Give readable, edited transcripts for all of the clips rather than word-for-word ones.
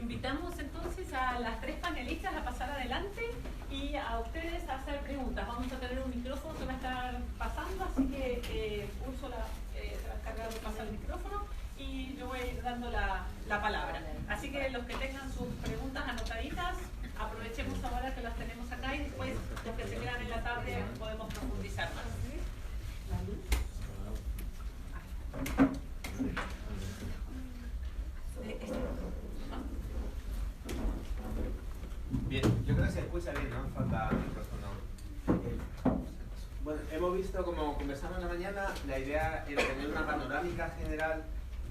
invitamos entonces a las tres panelistas a pasar adelante y a ustedes a hacer preguntas. Vamos a tener un micrófono que va a estar pasando, así que Úrsula se va a encargar de pasar el micrófono y yo voy a ir dando la palabra. Así que los que tengan sus preguntas anotaditas, aprovechemos ahora que las tenemos acá y después los que se quedan en la tarde podemos profundizar más. Bien, yo creo que se escucha bien, ¿no? Falta micrófono. Bueno, hemos visto, como conversamos en la mañana, la idea era tener una panorámica general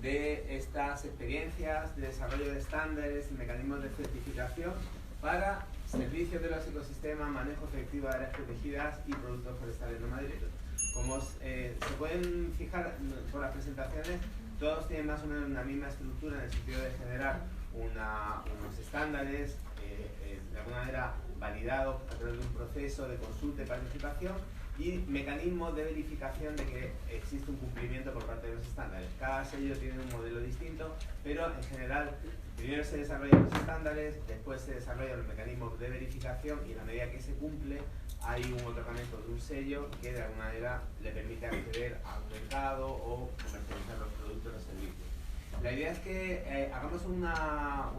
de estas experiencias de desarrollo de estándares y mecanismos de certificación para servicios de los ecosistemas, manejo efectivo de áreas protegidas y productos forestales no madereros. Como se pueden fijar por las presentaciones, todos tienen más o menos una misma estructura en el sentido de generar unos estándares, de alguna manera validados a través de un proceso de consulta y participación y mecanismos de verificación de que existe un cumplimiento por parte de los estándares. Cada sello tiene un modelo distinto, pero en general primero se desarrollan los estándares, después se desarrollan los mecanismos de verificación y a la medida que se cumple hay un otorgamiento de un sello que de alguna manera le permite acceder a un mercado o comercializar los productos o los servicios. La idea es que hagamos una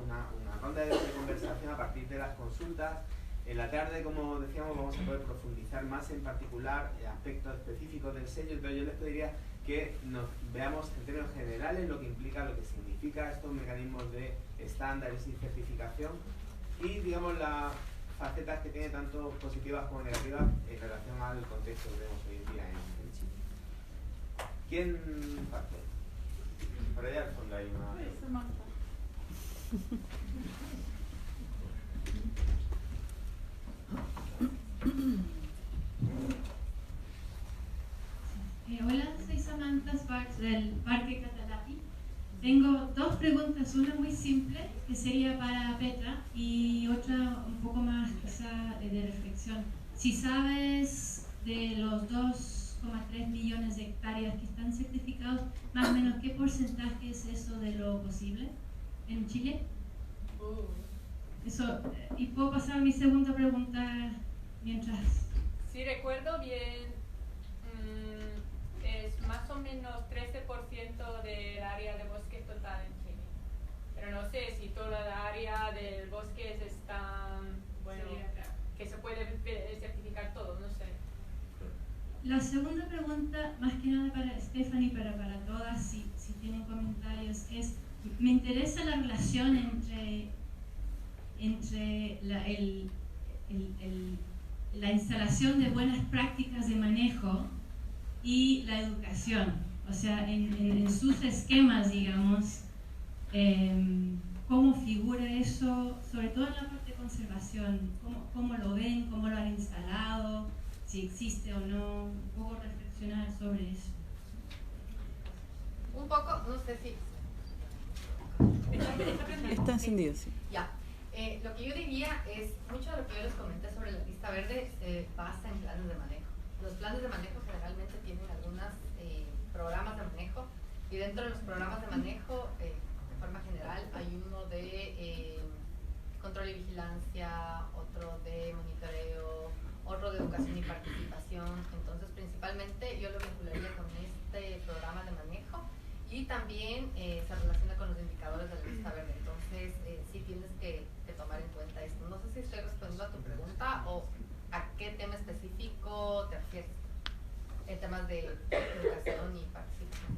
ronda de conversación a partir de las consultas. En la tarde, como decíamos, vamos a poder profundizar más en particular aspectos específicos del sello. Entonces yo les pediría que nos veamos en términos generales lo que implica, lo que significa estos mecanismos de estándares y certificación y, digamos, las facetas que tiene tanto positivas como negativas en relación al contexto que vemos hoy en día en Chile. ¿Quién parte? Por allá al fondo hay una... Hola, soy Samantha Sparks del Parque Catalapi. Tengo dos preguntas, una muy simple que sería para Petra y otra un poco más quizá de reflexión. Si sabes de los 2,3 millones de hectáreas que están certificados, más o menos qué porcentaje es eso de lo posible en Chile. Eso, y puedo pasar a mi segunda pregunta mientras. Si recuerdo bien, es más o menos 13% del área de bosque total en Chile. Pero no sé si toda la área del bosque está, bueno, que se puede certificar todo, no sé. La segunda pregunta, más que nada para Stephanie, pero para todas, si tienen comentarios, es, me interesa la relación entre la instalación de buenas prácticas de manejo y la educación, o sea, en sus esquemas, digamos, cómo figura eso, sobre todo en la parte de conservación, cómo lo ven, cómo lo han instalado, si existe o no, un poco reflexionar sobre eso. Un poco, no sé si... Está encendido, sí. Ya. Lo que yo diría es, mucho de lo que yo les comenté sobre la lista verde se basa en planes de manejo. Los planes de manejo generalmente tienen algunos programas de manejo y dentro de los programas de manejo, de forma general, hay uno de control y vigilancia, otro de monitoreo, otro de educación y participación. Entonces, principalmente yo lo vincularía con este programa de manejo y también se relaciona con los indicadores de la lista verde. Entonces, sí tienes que tomar en cuenta esto. No sé si estoy respondiendo a tu pregunta o a qué tema específico te refieres en temas de educación y participación.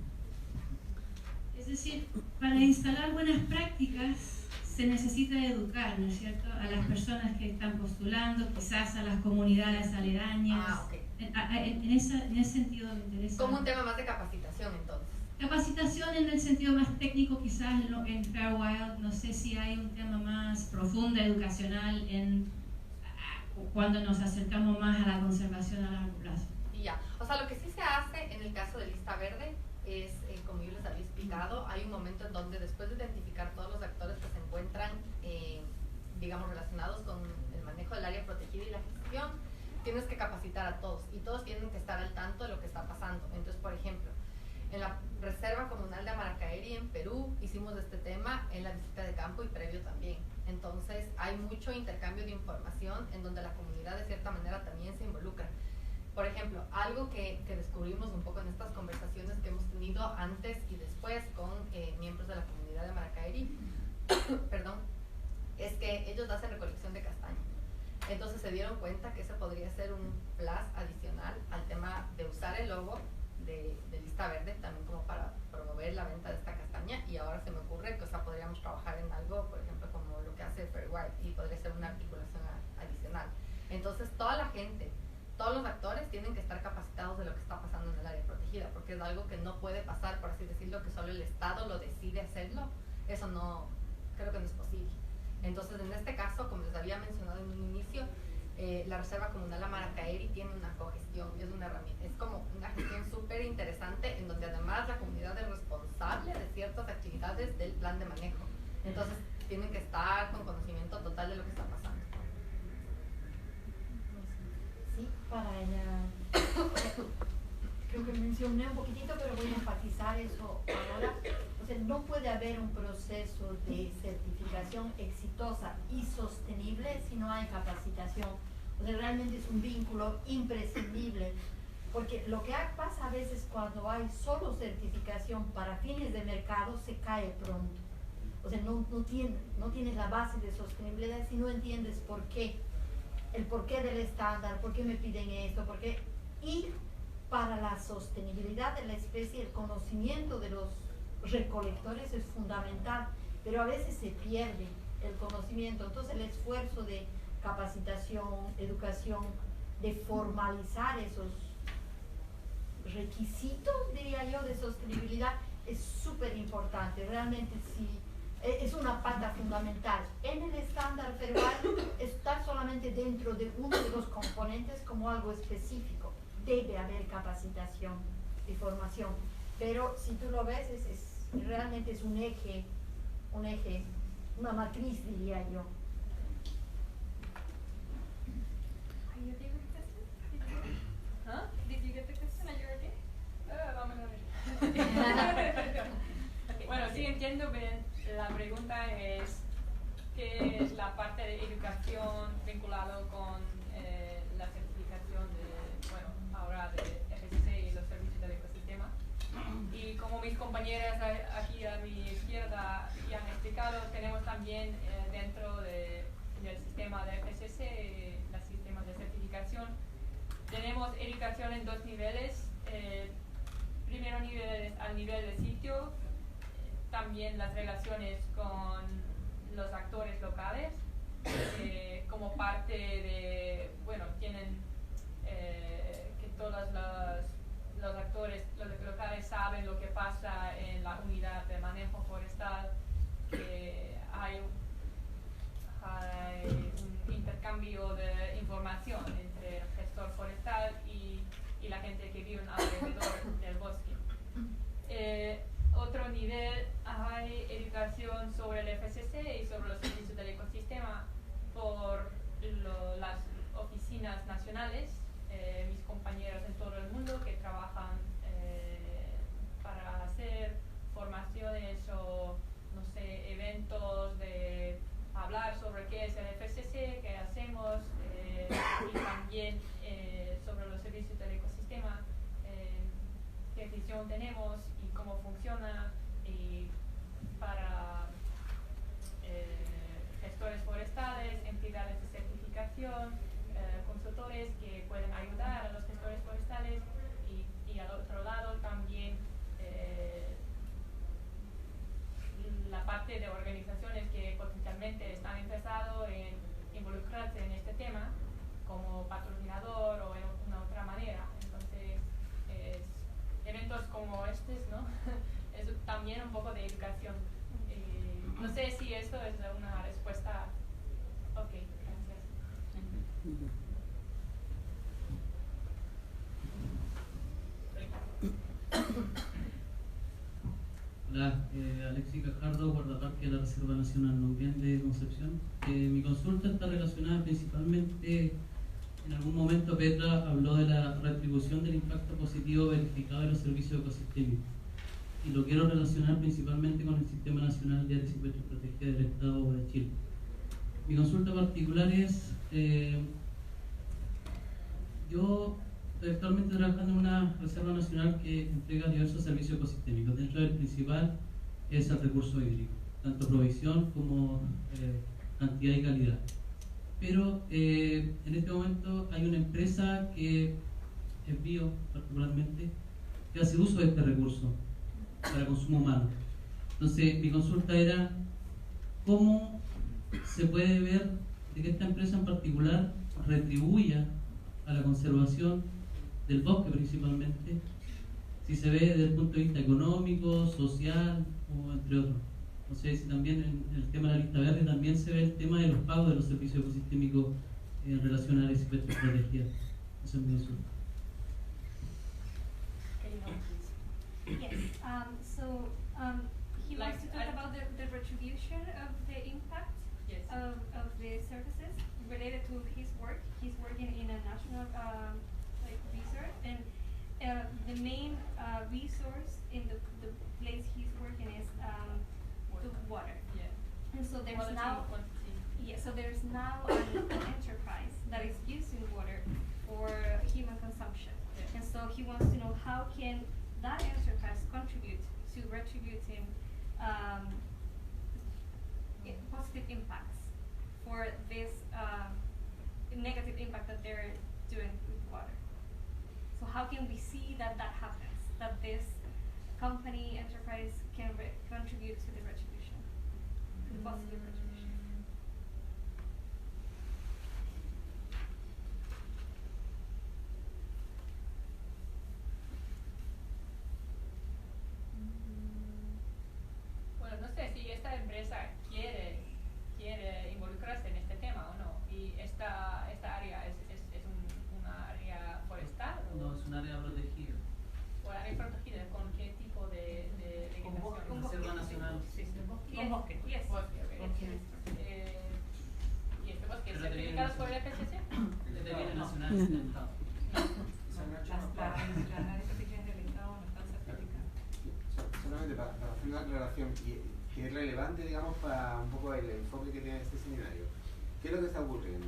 Es decir, para instalar buenas prácticas se necesita educar, ¿no es cierto?, a las personas que están postulando, quizás a las comunidades aledañas. Okay. En ese sentido me interesa. Como un tema más de capacitación, entonces. Capacitación en el sentido más técnico, quizás en Fairwild, no sé si hay un tema más profundo, educacional, cuando nos acercamos más a la conservación a largo plazo. Y ya, o sea, lo que sí se hace en el caso de lista verde es, como yo les había explicado, hay un momento en donde después de identificar todos los actores que se encuentran, digamos, relacionados con el manejo del área protegida y la gestión, tienes que capacitar a todos y todos tienen que estar al tanto de lo que está pasando. Entonces, por ejemplo, en la Reserva Comunal de Amaracaeri en Perú hicimos este tema en la visita de campo y previo también. Entonces hay mucho intercambio de información en donde la comunidad de cierta manera también se involucra. Por ejemplo, algo que descubrimos un poco en estas conversaciones que hemos tenido antes y después con miembros de la comunidad de Amaracaeri, perdón, es que ellos hacen recolección de castaña. Entonces se dieron cuenta que ese podría ser un plus adicional al tema de usar el logo de Lista Verde también como para promover la venta de esta castaña. Y ahora se me ocurre que, o sea, podríamos trabajar en algo, por ejemplo, como lo que hace Fairwide, y podría ser una articulación adicional. Entonces toda la gente, todos los actores tienen que estar capacitados de lo que está pasando en el área protegida, porque es algo que no puede pasar, por así decirlo, que solo el Estado lo decide hacerlo. Eso no, creo que no es posible. Entonces, en este caso, como les había mencionado en un inicio, la Reserva Comunal Amaracaeri tiene una cogestión, es una herramienta, es como una gestión súper interesante en donde además la comunidad es responsable de ciertas actividades del plan de manejo. Entonces, tienen que estar con conocimiento total de lo que está pasando. Sí, para ella. Creo que mencioné un poquitito, pero voy a enfatizar eso ahora. O sea, no puede haber un proceso de certificación exitosa y sostenible si no hay capacitación. O sea, realmente es un vínculo imprescindible, porque lo que pasa a veces cuando hay solo certificación para fines de mercado se cae pronto. O sea, no tienes la base de sostenibilidad si no entiendes por qué, el porqué del estándar, por qué me piden esto, por qué. Y para la sostenibilidad de la especie, el conocimiento de los recolectores es fundamental, pero a veces se pierde el conocimiento. Entonces el esfuerzo de capacitación, educación, de formalizar esos requisitos, diría yo, de sostenibilidad es súper importante. Realmente sí, es una pata fundamental. En el estándar peruano está solamente dentro de uno de los componentes como algo específico. Debe haber capacitación y formación, pero si tú lo ves, realmente es un eje, una matriz, diría yo. Huh? Did you get the question? Are you ready? Vamos a ver. Okay. Bueno, sí entiendo bien. La pregunta es ¿qué es la parte de educación vinculado con la certificación de, bueno, ahora de FSC y los servicios del ecosistema? Y como mis compañeras aquí a mi izquierda ya han explicado, tenemos también dentro del sistema de FSC, los sistemas de certificación, tenemos educación en dos niveles. Primero nivel es al nivel de sitio, también las relaciones con los actores locales, como parte de, bueno, tienen que todos los actores locales saben lo que pasa en la unidad de manejo forestal, que hay un intercambio de información entre el gestor forestal y la gente que vive alrededor del bosque. Otro nivel, hay educación sobre el FSC y sobre los servicios del ecosistema por las oficinas nacionales, mis compañeros en todo el mundo que trabajan para hacer formaciones o, no sé, eventos de hablar sobre qué es el FSC, qué hacemos, y también sobre los servicios del ecosistema, qué visión tenemos y cómo funciona, y para gestores forestales, entidades de certificación, consultores que pueden ayudar a los gestores forestales, y al otro lado también la parte de organizaciones que potencialmente están interesados en involucrarse en este tema como patrocinador o en una otra manera. Entonces, eventos como estos, ¿no? Es también un poco de educación. No sé si esto es una respuesta. Ok, gracias. Hola, Alexis Cajardo, guardaparque de la Reserva Nacional Longuén de Concepción. Mi consulta está relacionada principalmente, en algún momento Petra habló de la retribución del impacto positivo verificado en los servicios ecosistémicos. y lo quiero relacionar principalmente con el Sistema Nacional de Áreas Silvestres Protegidas del Estado de Chile. Mi consulta particular es, yo estoy actualmente trabajando en una reserva nacional que entrega diversos servicios ecosistémicos. Dentro del principal es el recurso hídrico, tanto provisión como cantidad y calidad. Pero en este momento hay una empresa que es Bio, particularmente, que hace uso de este recurso para consumo humano. Entonces, mi consulta era cómo se puede ver de que esta empresa en particular retribuya a la conservación del bosque principalmente, si se ve desde el punto de vista económico, social o entre otros. No sé si también en el tema de la lista verde también se ve el tema de los pagos de los servicios ecosistémicos en relación a áreas silvestres protegidas. Eso es mi consulta. Yes. He wants to talk about the retribution of the impact Yes. of the services related to his work. He's working in a national resort, and the main resource in the place he's working is the water. Yeah. And so there's Quality, now quantity. yeah, so there's now an enterprise that is using water for human consumption. Yeah. And so he wants to know how can that enterprise contribute to retributing positive impacts for this negative impact that they're doing with water. So how can we see that that happens, that this company, enterprise can contribute to the retribution, to the positive retribution? Bueno, no sé si esta empresa quiere involucrarse en este tema o no. Y esta área es una área forestal No, es un área protegida. o área protegida. ¿Con qué tipo de vegetación? Con Reserva Nacional. Sí, sí. Yes, bosque. yes. Bosque, ok. Bosque. ¿Y este bosque es Pero certificado por el FCC? Es de bienes nacionales del Estado. Las áreas protegidas del Estado no están certificadas. Solamente para hacer una aclaración que es relevante, digamos, para un poco el enfoque que tiene este seminario. ¿Qué es lo que está ocurriendo?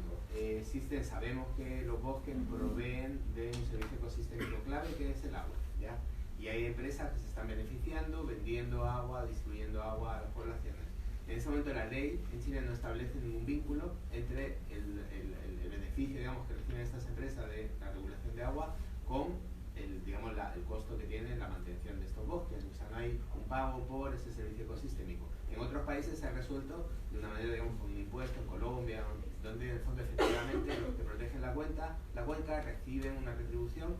Sabemos que los bosques proveen de un servicio ecosistémico clave que es el agua, ¿ya? Y hay empresas que se están beneficiando, vendiendo agua, distribuyendo agua a las poblaciones. En ese momento la ley en Chile no establece ningún vínculo entre el beneficio, digamos, que reciben estas empresas de la regulación de agua con el costo que tiene la mantención de estos bosques. O sea, no hay un pago por ese servicio ecosistémico. En otros países se ha resuelto de una manera, digamos, con un impuesto, en Colombia, donde en el fondo efectivamente los que protegen la cuenca reciben una retribución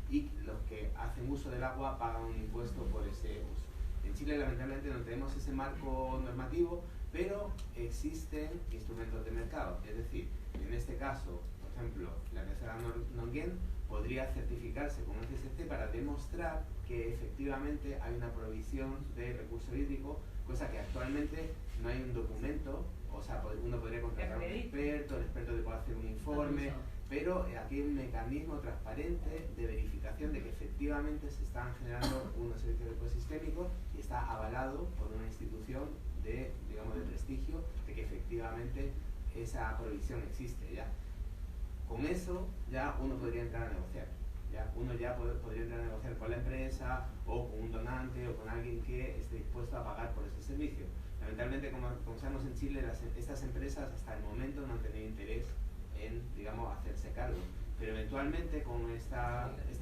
y los que hacen uso del agua pagan un impuesto por ese uso. En Chile lamentablemente no tenemos ese marco normativo, pero existen instrumentos de mercado. Es decir, en este caso, por ejemplo, la Reserva Nonguén podría certificarse con FSC para demostrar que efectivamente hay una provisión de recurso hídrico, cosa que actualmente no hay un documento. O sea, uno podría contratar a un experto, el experto te puede hacer un informe, pero aquí hay un mecanismo transparente de verificación de que efectivamente se están generando unos servicios ecosistémicos y está avalado por una institución de prestigio de que efectivamente esa provisión existe, ¿ya? Con eso ya uno podría entrar a negociar, ¿ya? Uno ya podría entrar a negociar con la empresa o con un donante o con alguien que esté dispuesto a pagar por ese servicio. Lamentablemente, como sabemos en Chile, estas empresas hasta el momento no han tenido interés en, hacerse cargo. Pero eventualmente, con este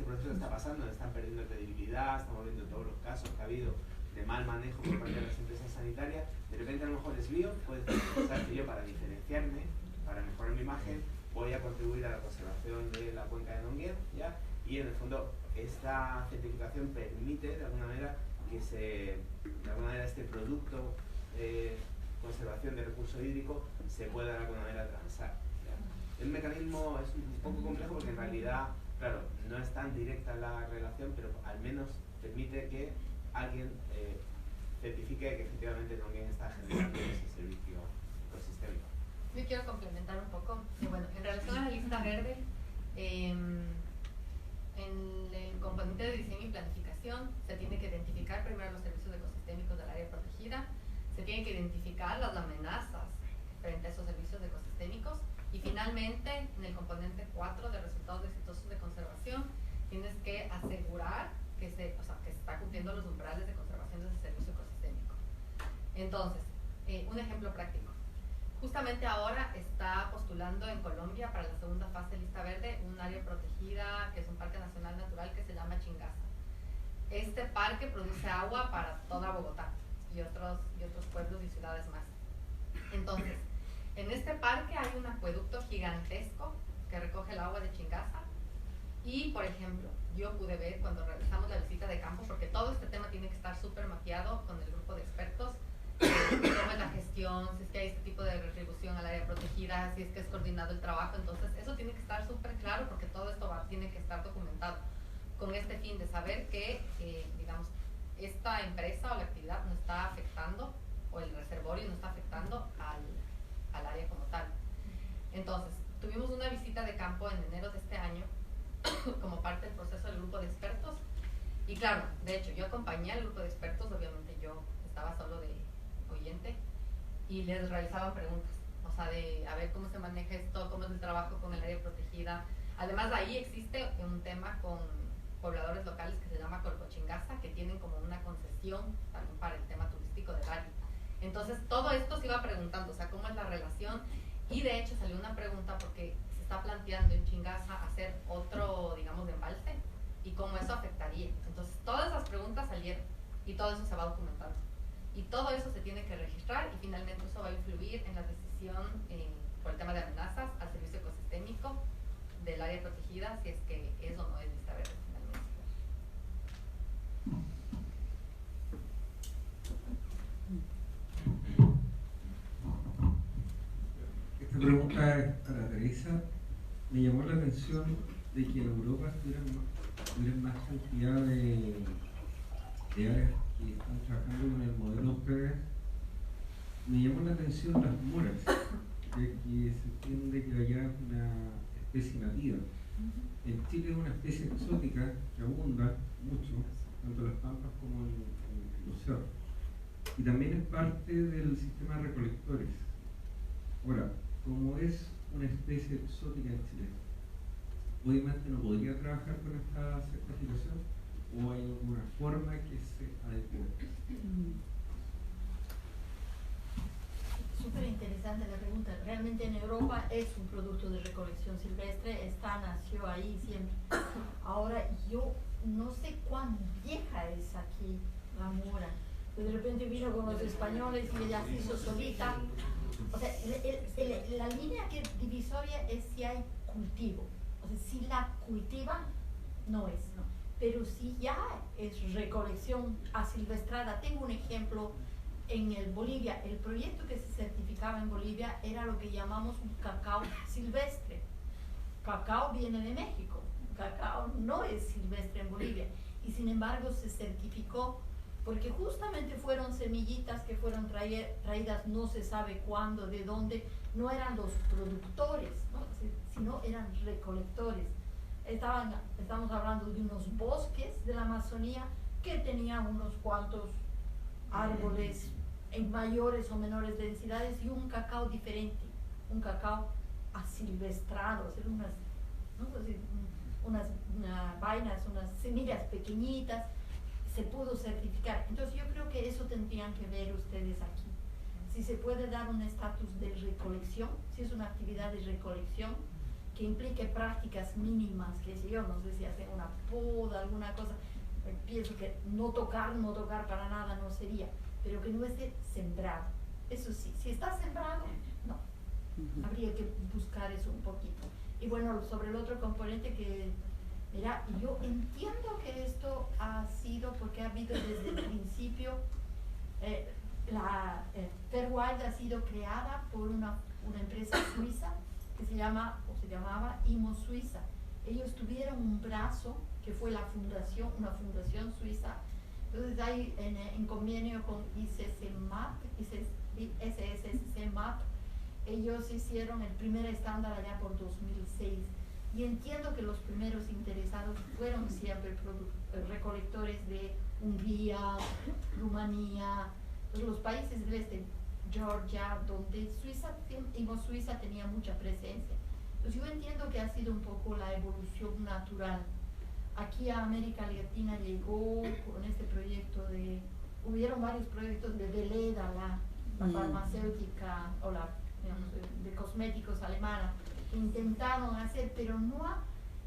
proceso que está pasando, están perdiendo credibilidad, estamos viendo todos los casos que ha habido de mal manejo por parte de las empresas sanitarias. De repente, a lo mejor es Bio, puede pensar que yo, para diferenciarme, para mejorar mi imagen, voy a contribuir a la conservación de la cuenca de Nonguén, ¿ya? Y en el fondo, esta certificación permite, de alguna manera, que este producto conservación de recurso hídrico se pueda de alguna manera transar. El mecanismo es un poco complejo porque en realidad, claro, no es tan directa la relación, pero al menos permite que alguien certifique que efectivamente Nonguén está generando ese servicio ecosistémico. Yo quiero complementar un poco. En relación a la lista verde, en el componente de diseño y planificación se tiene que identificar identificar primero los servicios ecosistémicos del área protegida, se tienen que identificar las amenazas frente a esos servicios ecosistémicos y finalmente en el componente 4 de resultados exitosos de conservación tienes que asegurar que se está cumpliendo los umbrales de conservación de ese servicio ecosistémico. Entonces, un ejemplo práctico. Justamente ahora está postulando en Colombia para la segunda fase de lista verde un área protegida que es un parque nacional natural que se llama Chingaza. Este parque produce agua para toda Bogotá y otros pueblos y ciudades más. Entonces, en este parque hay un acueducto gigantesco que recoge el agua de Chingaza y, por ejemplo, yo pude ver cuando realizamos la visita de campo, porque todo este tema tiene que estar súper mapeado con el grupo de expertos, cómo es la gestión, si es que hay este tipo de retribución al área protegida, si es que es coordinado el trabajo, entonces eso tiene que estar súper claro porque todo esto tiene que estar documentado con este fin de saber que, digamos, esta empresa o la actividad no está afectando, o el reservorio no está afectando al área como tal. Entonces, tuvimos una visita de campo en enero de este año como parte del proceso del grupo de expertos y claro, de hecho yo acompañé al grupo de expertos, obviamente yo estaba solo de oyente y les realizaban preguntas, o sea, de a ver cómo se maneja esto, cómo es el trabajo con el área protegida. Además ahí existe un tema con pobladores locales que se llama Colcochingaza, que tienen como una concesión también para el tema turístico del área. Entonces todo esto se iba preguntando, o sea, cómo es la relación y de hecho salió una pregunta porque se está planteando en Chingaza hacer otro, digamos, embalse y cómo eso afectaría. Entonces todas esas preguntas salieron y todo eso se va documentando. Y todo eso se tiene que registrar y finalmente eso va a influir en la decisión por el tema de amenazas al servicio ecosistémico del área protegida, si es que es o no es lista verde finalmente. Esta pregunta es para Teresa. Me llamó la atención de que en Europa tuvieran más cantidad de áreas que están trabajando con el modelo ustedes. Me llamó la atención las moras, ya que se entiende que allá es una especie nativa. En Chile es una especie exótica que abunda mucho, tanto en las pampas como en los cerros. Y también es parte del sistema de recolectores. Ahora, como es una especie exótica en Chile, obviamente no podría trabajar con esta certificación, o hay alguna forma que se adecue. Súper interesante la pregunta. Realmente en Europa es un producto de recolección silvestre, nació ahí siempre. Ahora yo no sé cuán vieja es aquí la mora. De repente vino con los españoles y ella se hizo solita. O sea, la línea que divisoria es si hay cultivo. O sea, si la cultivan, no es, ¿no? Pero si ya es recolección asilvestrada, tengo un ejemplo en el Bolivia. El proyecto que se certificaba en Bolivia era lo que llamamos un cacao silvestre. Cacao viene de México, cacao no es silvestre en Bolivia y sin embargo se certificó porque justamente fueron semillitas que fueron traídas no se sabe cuándo, de dónde, no eran los productores, ¿no? Sino eran recolectores. Estamos hablando de unos bosques de la Amazonía que tenían unos cuantos árboles en mayores o menores densidades y un cacao diferente, un cacao asilvestrado, unas vainas, unas semillas pequeñitas, se pudo certificar. Entonces yo creo que eso tendrían que ver ustedes aquí. Si se puede dar un estatus de recolección, si es una actividad de recolección que implique prácticas mínimas, que si yo no sé si hacen una poda, alguna cosa, pienso que no tocar para nada no sería, pero que no esté sembrado. Eso sí, si está sembrado, no. Habría que buscar eso un poquito. Y bueno, sobre el otro componente que, mira, yo entiendo que esto ha sido porque ha habido desde el principio, la Fairwild ha sido creada por una empresa suiza que se llamaba IMO Suiza. Ellos tuvieron un brazo que fue una fundación suiza. Entonces hay en convenio con ICCMAP, ellos hicieron el primer estándar allá por 2006. Y entiendo que los primeros interesados fueron siempre recolectores de Hungría, Rumanía, los países del este, Georgia, donde Suiza tenía mucha presencia. Entonces yo entiendo que ha sido un poco la evolución natural. Aquí a América Latina llegó con este proyecto hubieron varios proyectos de Veleda, la farmacéutica o la, digamos, de cosméticos alemana, que intentaron hacer, pero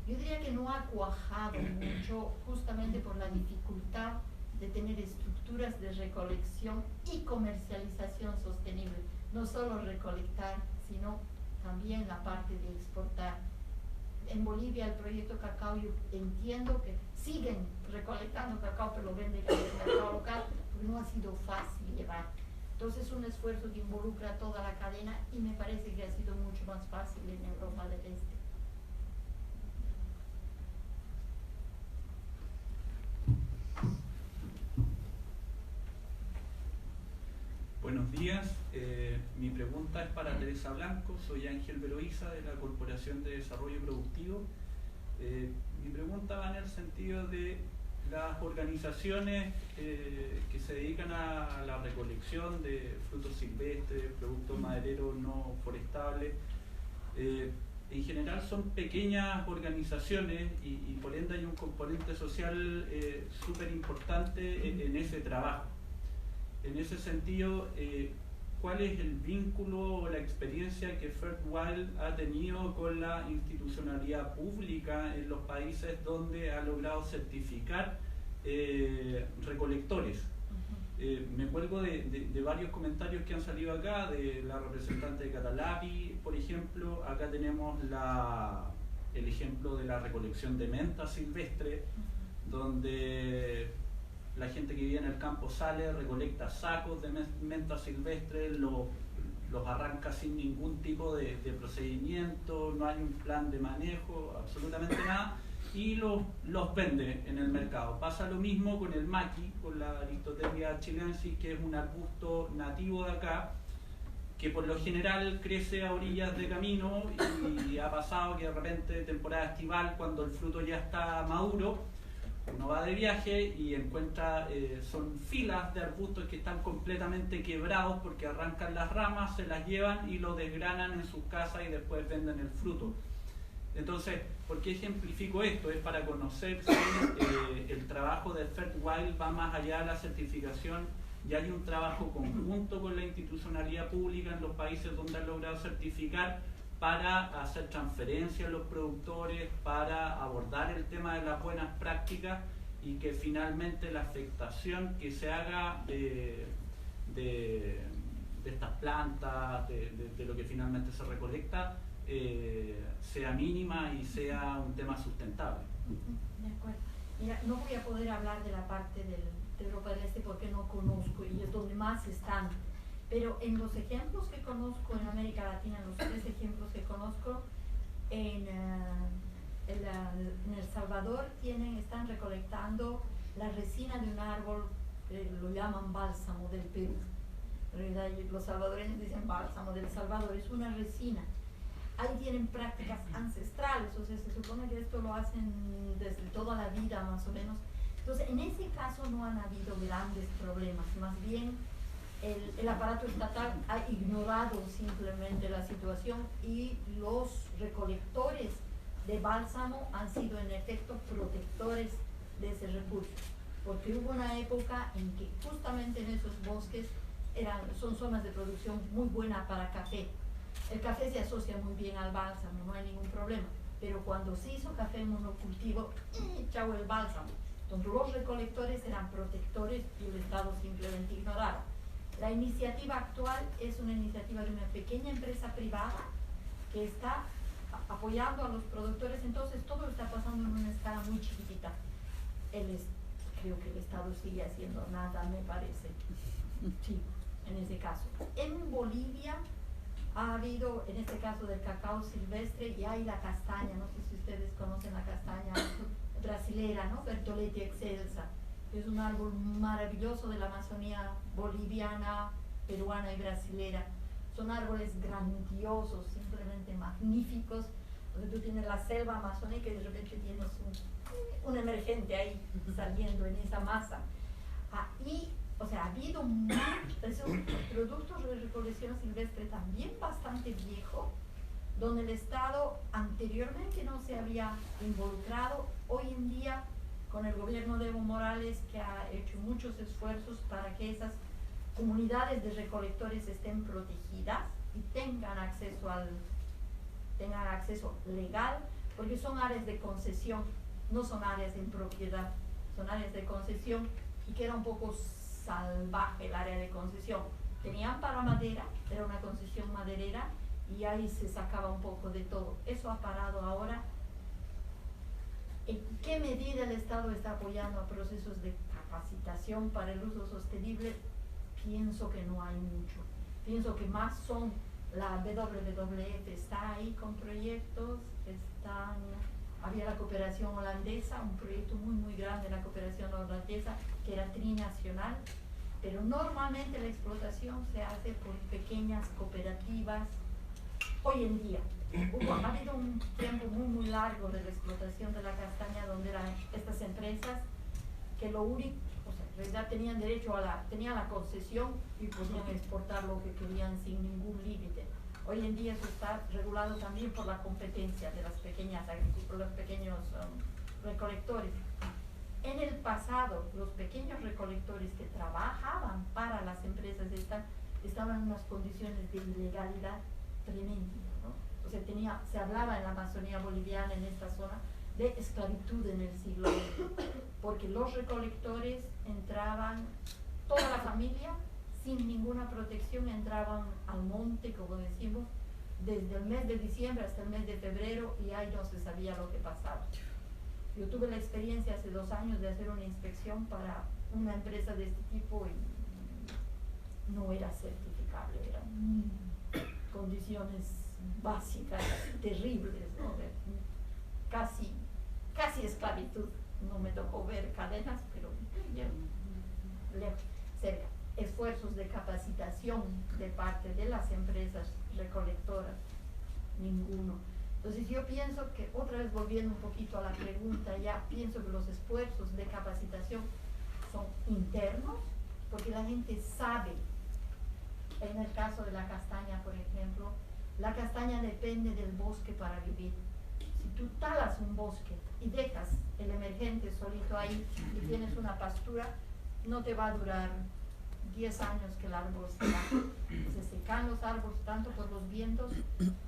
yo diría que no ha cuajado mucho, justamente por la dificultad de tener estructuras de recolección y comercialización sostenible. No solo recolectar, sino también la parte de exportar. En Bolivia el proyecto cacao, yo entiendo que siguen recolectando cacao, pero lo venden en el mercado local, porque no ha sido fácil llevar. Entonces es un esfuerzo que involucra toda la cadena y me parece que ha sido mucho más fácil en Europa del Este. Buenos días, mi pregunta es para Teresa Blanco, soy Ángel Veloiza de la Corporación de Desarrollo Productivo. Mi pregunta va en el sentido de las organizaciones que se dedican a la recolección de frutos silvestres, productos madereros no forestables. En general son pequeñas organizaciones y por ende hay un componente social súper importante en ese trabajo. En ese sentido, ¿cuál es el vínculo o la experiencia que Fert Wild ha tenido con la institucionalidad pública en los países donde ha logrado certificar recolectores? Me cuelgo de varios comentarios que han salido acá, de la representante de Catalapi, por ejemplo. Acá tenemos el ejemplo de la recolección de menta silvestre, donde la gente que vive en el campo sale, recolecta sacos de menta silvestre, los arranca sin ningún tipo de procedimiento, no hay un plan de manejo, absolutamente nada, y los vende en el mercado. Pasa lo mismo con el maqui, con la Aristotelia chilensis, que es un arbusto nativo de acá, que por lo general crece a orillas de camino y ha pasado que de repente temporada estival, cuando el fruto ya está maduro, uno va de viaje y encuentra, son filas de arbustos que están completamente quebrados porque arrancan las ramas, se las llevan y lo desgranan en sus casas y después venden el fruto. Entonces, ¿por qué ejemplifico esto? Es para conocer que el trabajo de Fert Wild va más allá de la certificación y hay un trabajo conjunto con la institucionalidad pública en los países donde han logrado certificar para hacer transferencia a los productores, para abordar el tema de las buenas prácticas y que finalmente la afectación que se haga de estas plantas, de lo que finalmente se recolecta, sea mínima y sea un tema sustentable. De acuerdo. Mira, no voy a poder hablar de la parte de Europa del Este porque no conozco y es donde más están. Pero en los ejemplos que conozco en América Latina, los 3 ejemplos que conozco, en El Salvador están recolectando la resina de un árbol, lo llaman bálsamo del Perú. En realidad los salvadoreños dicen bálsamo del Salvador, es una resina. Ahí tienen prácticas ancestrales, o sea, se supone que esto lo hacen desde toda la vida más o menos. Entonces, en ese caso no han habido grandes problemas, más bien el aparato estatal ha ignorado simplemente la situación y los recolectores de bálsamo han sido en efecto protectores de ese recurso, porque hubo una época en que justamente en esos bosques son zonas de producción muy buenas para café. El café se asocia muy bien al bálsamo, no hay ningún problema, pero cuando se hizo café monocultivo, chao el bálsamo. Entonces los recolectores eran protectores y el Estado simplemente ignoraba. La iniciativa actual es una iniciativa de una pequeña empresa privada que está apoyando a los productores, entonces todo está pasando en una escala muy chiquitita. Creo que el Estado sigue haciendo nada, me parece. Sí, en ese caso. En Bolivia ha habido, en este caso del cacao silvestre, y hay la castaña, no sé si ustedes conocen la castaña brasilera, ¿no? Bertholletia excelsa. Es un árbol maravilloso de la Amazonía boliviana, peruana y brasilera. Son árboles grandiosos, simplemente magníficos. Entonces tú tienes la selva amazónica y de repente tienes un emergente ahí saliendo en esa masa. Y, o sea, ha habido productos de recolección silvestre también bastante viejos, donde el Estado anteriormente no se había involucrado. Hoy en día, con el gobierno de Evo Morales, que ha hecho muchos esfuerzos para que esas comunidades de recolectores estén protegidas y tengan acceso legal, porque son áreas de concesión, no son áreas en propiedad, son áreas de concesión, y que era un poco salvaje el área de concesión. Tenían para madera, era una concesión maderera, y ahí se sacaba un poco de todo. Eso ha parado ahora. ¿En qué medida el Estado está apoyando a procesos de capacitación para el uso sostenible? Pienso que no hay mucho. Pienso que más son la WWF está ahí con proyectos, había la cooperación holandesa, un proyecto muy grande de la cooperación holandesa que era trinacional, pero normalmente la explotación se hace por pequeñas cooperativas. Hoy en día ha habido un tiempo muy largo de la explotación de la castaña, donde eran estas empresas que lo único, o sea, en realidad tenían derecho tenían la concesión y podían exportar lo que querían sin ningún límite. Hoy en día eso está regulado también por la competencia de los pequeños recolectores. En el pasado, los pequeños recolectores que trabajaban para las empresas estaban en unas condiciones de ilegalidad tremendas, ¿no? O sea, se hablaba en la Amazonía boliviana, en esta zona, de esclavitud en el siglo XX, porque los recolectores entraban, toda la familia, sin ninguna protección, entraban al monte, como decimos, desde el mes de diciembre hasta el mes de febrero, y ahí no se sabía lo que pasaba. Yo tuve la experiencia hace 2 años de hacer una inspección para una empresa de este tipo y no era certificable, eran condiciones básicas terribles, ¿no? Casi esclavitud. No me tocó ver cadenas, pero cerca. Esfuerzos de capacitación de parte de las empresas recolectoras, ninguno. Entonces yo pienso que, otra vez volviendo un poquito a la pregunta, ya pienso que los esfuerzos de capacitación son internos, porque la gente sabe. En el caso de la castaña, por ejemplo, la castaña depende del bosque para vivir. Si tú talas un bosque y dejas el emergente solito ahí y tienes una pastura, no te va a durar 10 años que el árbol se baja. Se secan los árboles tanto por los vientos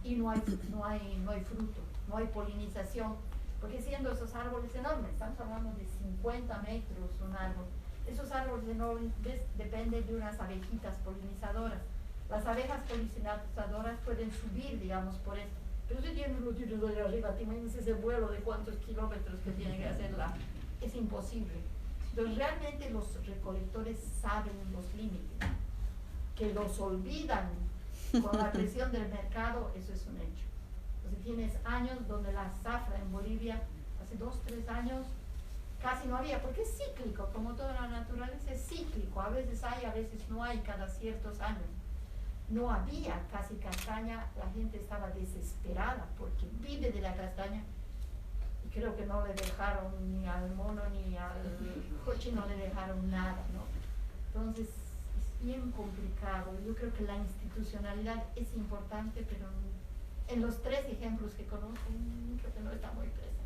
y no hay fruto, no hay polinización, porque siendo esos árboles enormes, estamos hablando de 50 metros un árbol, esos árboles enormes dependen de unas abejitas polinizadoras. Las abejas polinizadoras pueden subir, digamos, por esto, pero si tienen los tiros de arriba, te imaginas ese vuelo de cuántos kilómetros que tiene que hacerla, es imposible. Entonces realmente los recolectores saben los límites, que los olvidan con la presión del mercado, eso es un hecho. Entonces tienes años donde la zafra en Bolivia, hace 2-3 años, casi no había, porque es cíclico, como toda la naturaleza es cíclico, a veces hay, a veces no hay, cada ciertos años. No había casi castaña, la gente estaba desesperada porque vive de la castaña. Creo que no le dejaron ni al mono ni al coche, no le dejaron nada, ¿no? Entonces es bien complicado. Yo creo que la institucionalidad es importante, pero en los 3 ejemplos que conozco, creo que no está muy presente.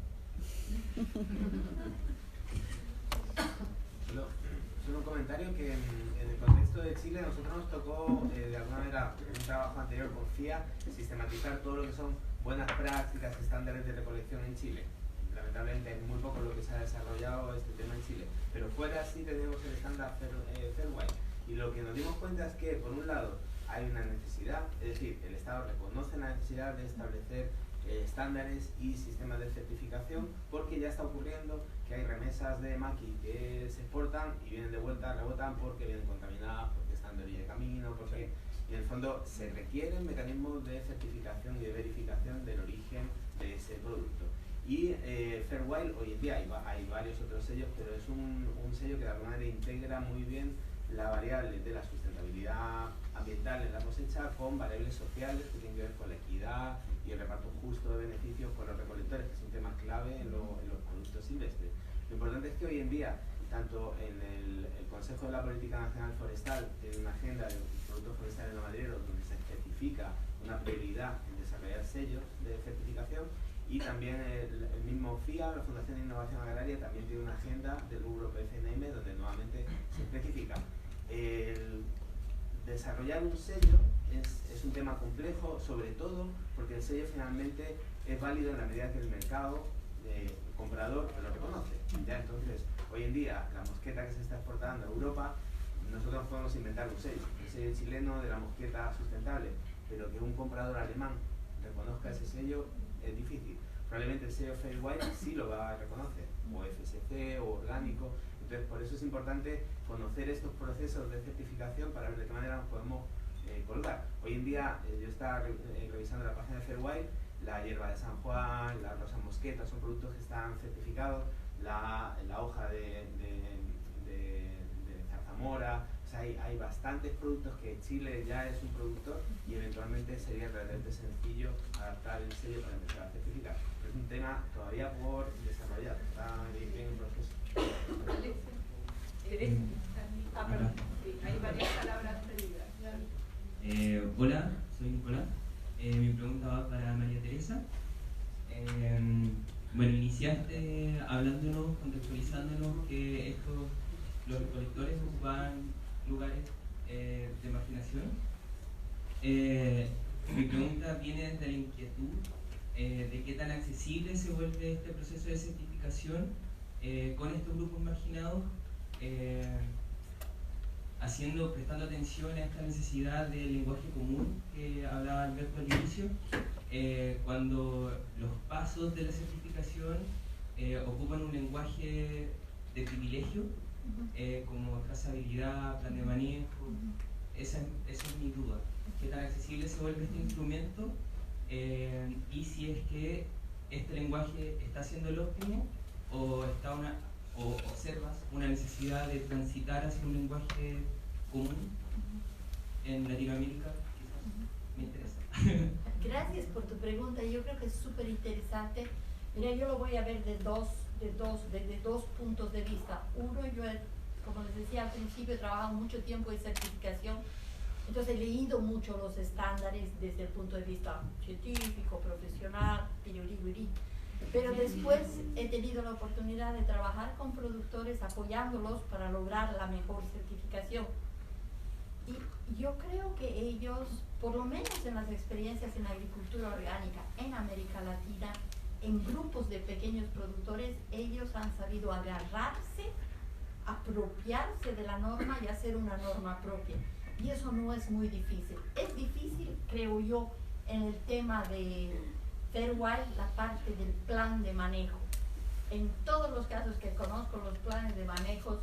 Solo un comentario que en el contexto de Chile nosotros nos tocó de alguna manera un trabajo anterior con FIA sistematizar todo lo que son buenas prácticas, estándares de recolección en Chile. Lamentablemente es muy poco lo que se ha desarrollado este tema en Chile, pero fuera sí tenemos el estándar Fairwild, y lo que nos dimos cuenta es que por un lado hay una necesidad, es decir, el Estado reconoce la necesidad de establecer estándares y sistemas de certificación, porque ya está ocurriendo que hay remesas de maqui que se exportan y vienen de vuelta, rebotan porque vienen contaminadas, porque están de orilla de camino, porque en el fondo se requieren mecanismos de certificación y de verificación del origen de ese producto. Y Fairwild, hoy en día hay varios otros sellos, pero es un sello que de alguna manera integra muy bien la variable de la sustentabilidad ambiental en la cosecha con variables sociales que tienen que ver con la equidad y el reparto justo de beneficios con los recolectores, que es un tema clave en los productos silvestres. Lo importante es que hoy en día, tanto en el Consejo de la Política Nacional Forestal tiene una agenda de productos forestales no madereros donde se especifica una prioridad en desarrollar sellos de certificación, y también el mismo FIA, la Fundación de Innovación Agraria, también tiene una agenda del rubro PFNM donde nuevamente se especifica. El desarrollar un sello es un tema complejo, sobre todo porque el sello finalmente es válido en la medida que el mercado comprador lo reconoce. ¿Ya? Entonces, hoy en día, la mosqueta que se está exportando a Europa, nosotros podemos inventar un sello, el sello chileno de la mosqueta sustentable, pero que un comprador alemán reconozca ese sello es difícil. Probablemente el sello Fairwild sí lo va a reconocer, o FSC o orgánico. Entonces, por eso es importante conocer estos procesos de certificación para ver de qué manera nos podemos colgar. Hoy en día, yo estaba revisando la página de Fairwild, la hierba de San Juan, la rosa mosqueta, son productos que están certificados, la hoja de zarzamora. O sea, hay bastantes productos que Chile ya es un productor y eventualmente sería realmente sencillo adaptar el sello para empezar a certificar. Pero es un tema todavía por desarrollar, está bien en proceso. Perdón. Sí, hay varias palabras pedidas. Hola, soy Nicolás. Mi pregunta va para María Teresa. Bueno, iniciaste hablándonos, contextualizándonos que los recolectores ocupan lugares de marginación. Mi pregunta viene desde la inquietud de qué tan accesible se vuelve este proceso de certificación con estos grupos marginados, prestando atención a esta necesidad del lenguaje común que hablaba Alberto al inicio, cuando los pasos de la certificación ocupan un lenguaje de privilegio, como trazabilidad, plan de manejo. Esa es mi duda. ¿Qué tan accesible se vuelve este instrumento? Y si es que este lenguaje está siendo el óptimo o observas una necesidad de transitar hacia un lenguaje común en Latinoamérica, quizás me interesa. Gracias por tu pregunta, yo creo que es súper interesante. Mira, yo lo voy a ver desde dos puntos de vista. Uno, yo, como les decía al principio, he trabajado mucho tiempo en certificación, entonces he leído mucho los estándares desde el punto de vista científico, profesional, pero después he tenido la oportunidad de trabajar con productores apoyándolos para lograr la mejor certificación. Y yo creo que ellos, por lo menos en las experiencias en agricultura orgánica en América Latina, en grupos de pequeños productores, ellos han sabido agarrarse, apropiarse de la norma y hacer una norma propia. Y eso no es muy difícil. Es difícil, creo yo, en el tema de Fairwild, la parte del plan de manejo. En todos los casos que conozco, los planes de manejo,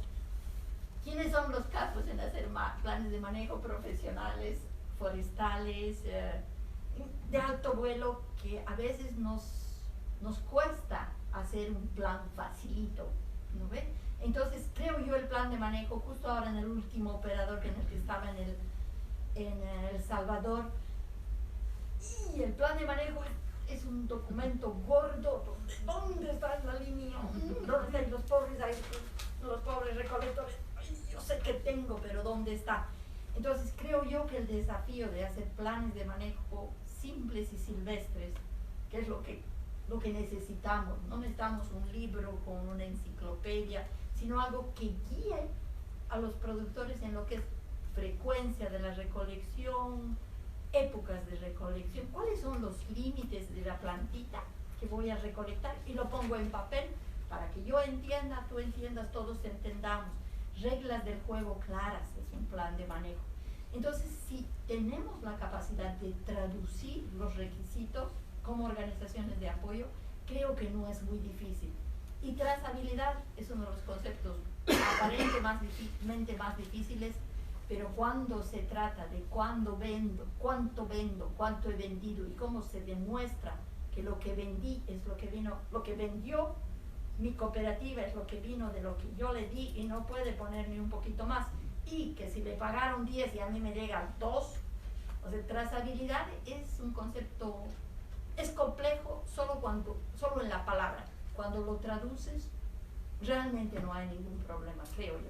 ¿quiénes son los capos en hacer planes de manejo profesionales, forestales, de alto vuelo, que a veces nos cuesta hacer un plan facilito, ¿no ve? Entonces creo yo el plan de manejo, justo ahora en el último operador en el que estaba en El Salvador, y el plan de manejo es un documento gordo, ¿dónde está la línea? ¿Dónde están los pobres recolectores? Yo sé que tengo, pero ¿dónde está? Entonces creo yo que el desafío de hacer planes de manejo simples y silvestres, que es lo que necesitamos, no necesitamos un libro con una enciclopedia, sino algo que guíe a los productores en lo que es frecuencia de la recolección, épocas de recolección, cuáles son los límites de la plantita que voy a recolectar, y lo pongo en papel para que yo entienda, tú entiendas, todos entendamos. Reglas del juego claras es un plan de manejo. Entonces, si tenemos la capacidad de traducir los requisitos como organizaciones de apoyo, creo que no es muy difícil. Y trazabilidad es uno de los conceptos aparentemente más difíciles, pero cuando se trata de cuánto vendo, cuánto he vendido y cómo se demuestra que lo que vendí es lo que vendió mi cooperativa, es lo que vino de lo que yo le di y no puede poner ni un poquito más, y que si le pagaron 10 y a mí me llegan 2, o sea, trazabilidad es un concepto es complejo solo en la palabra. Cuando lo traduces, realmente no hay ningún problema, creo yo.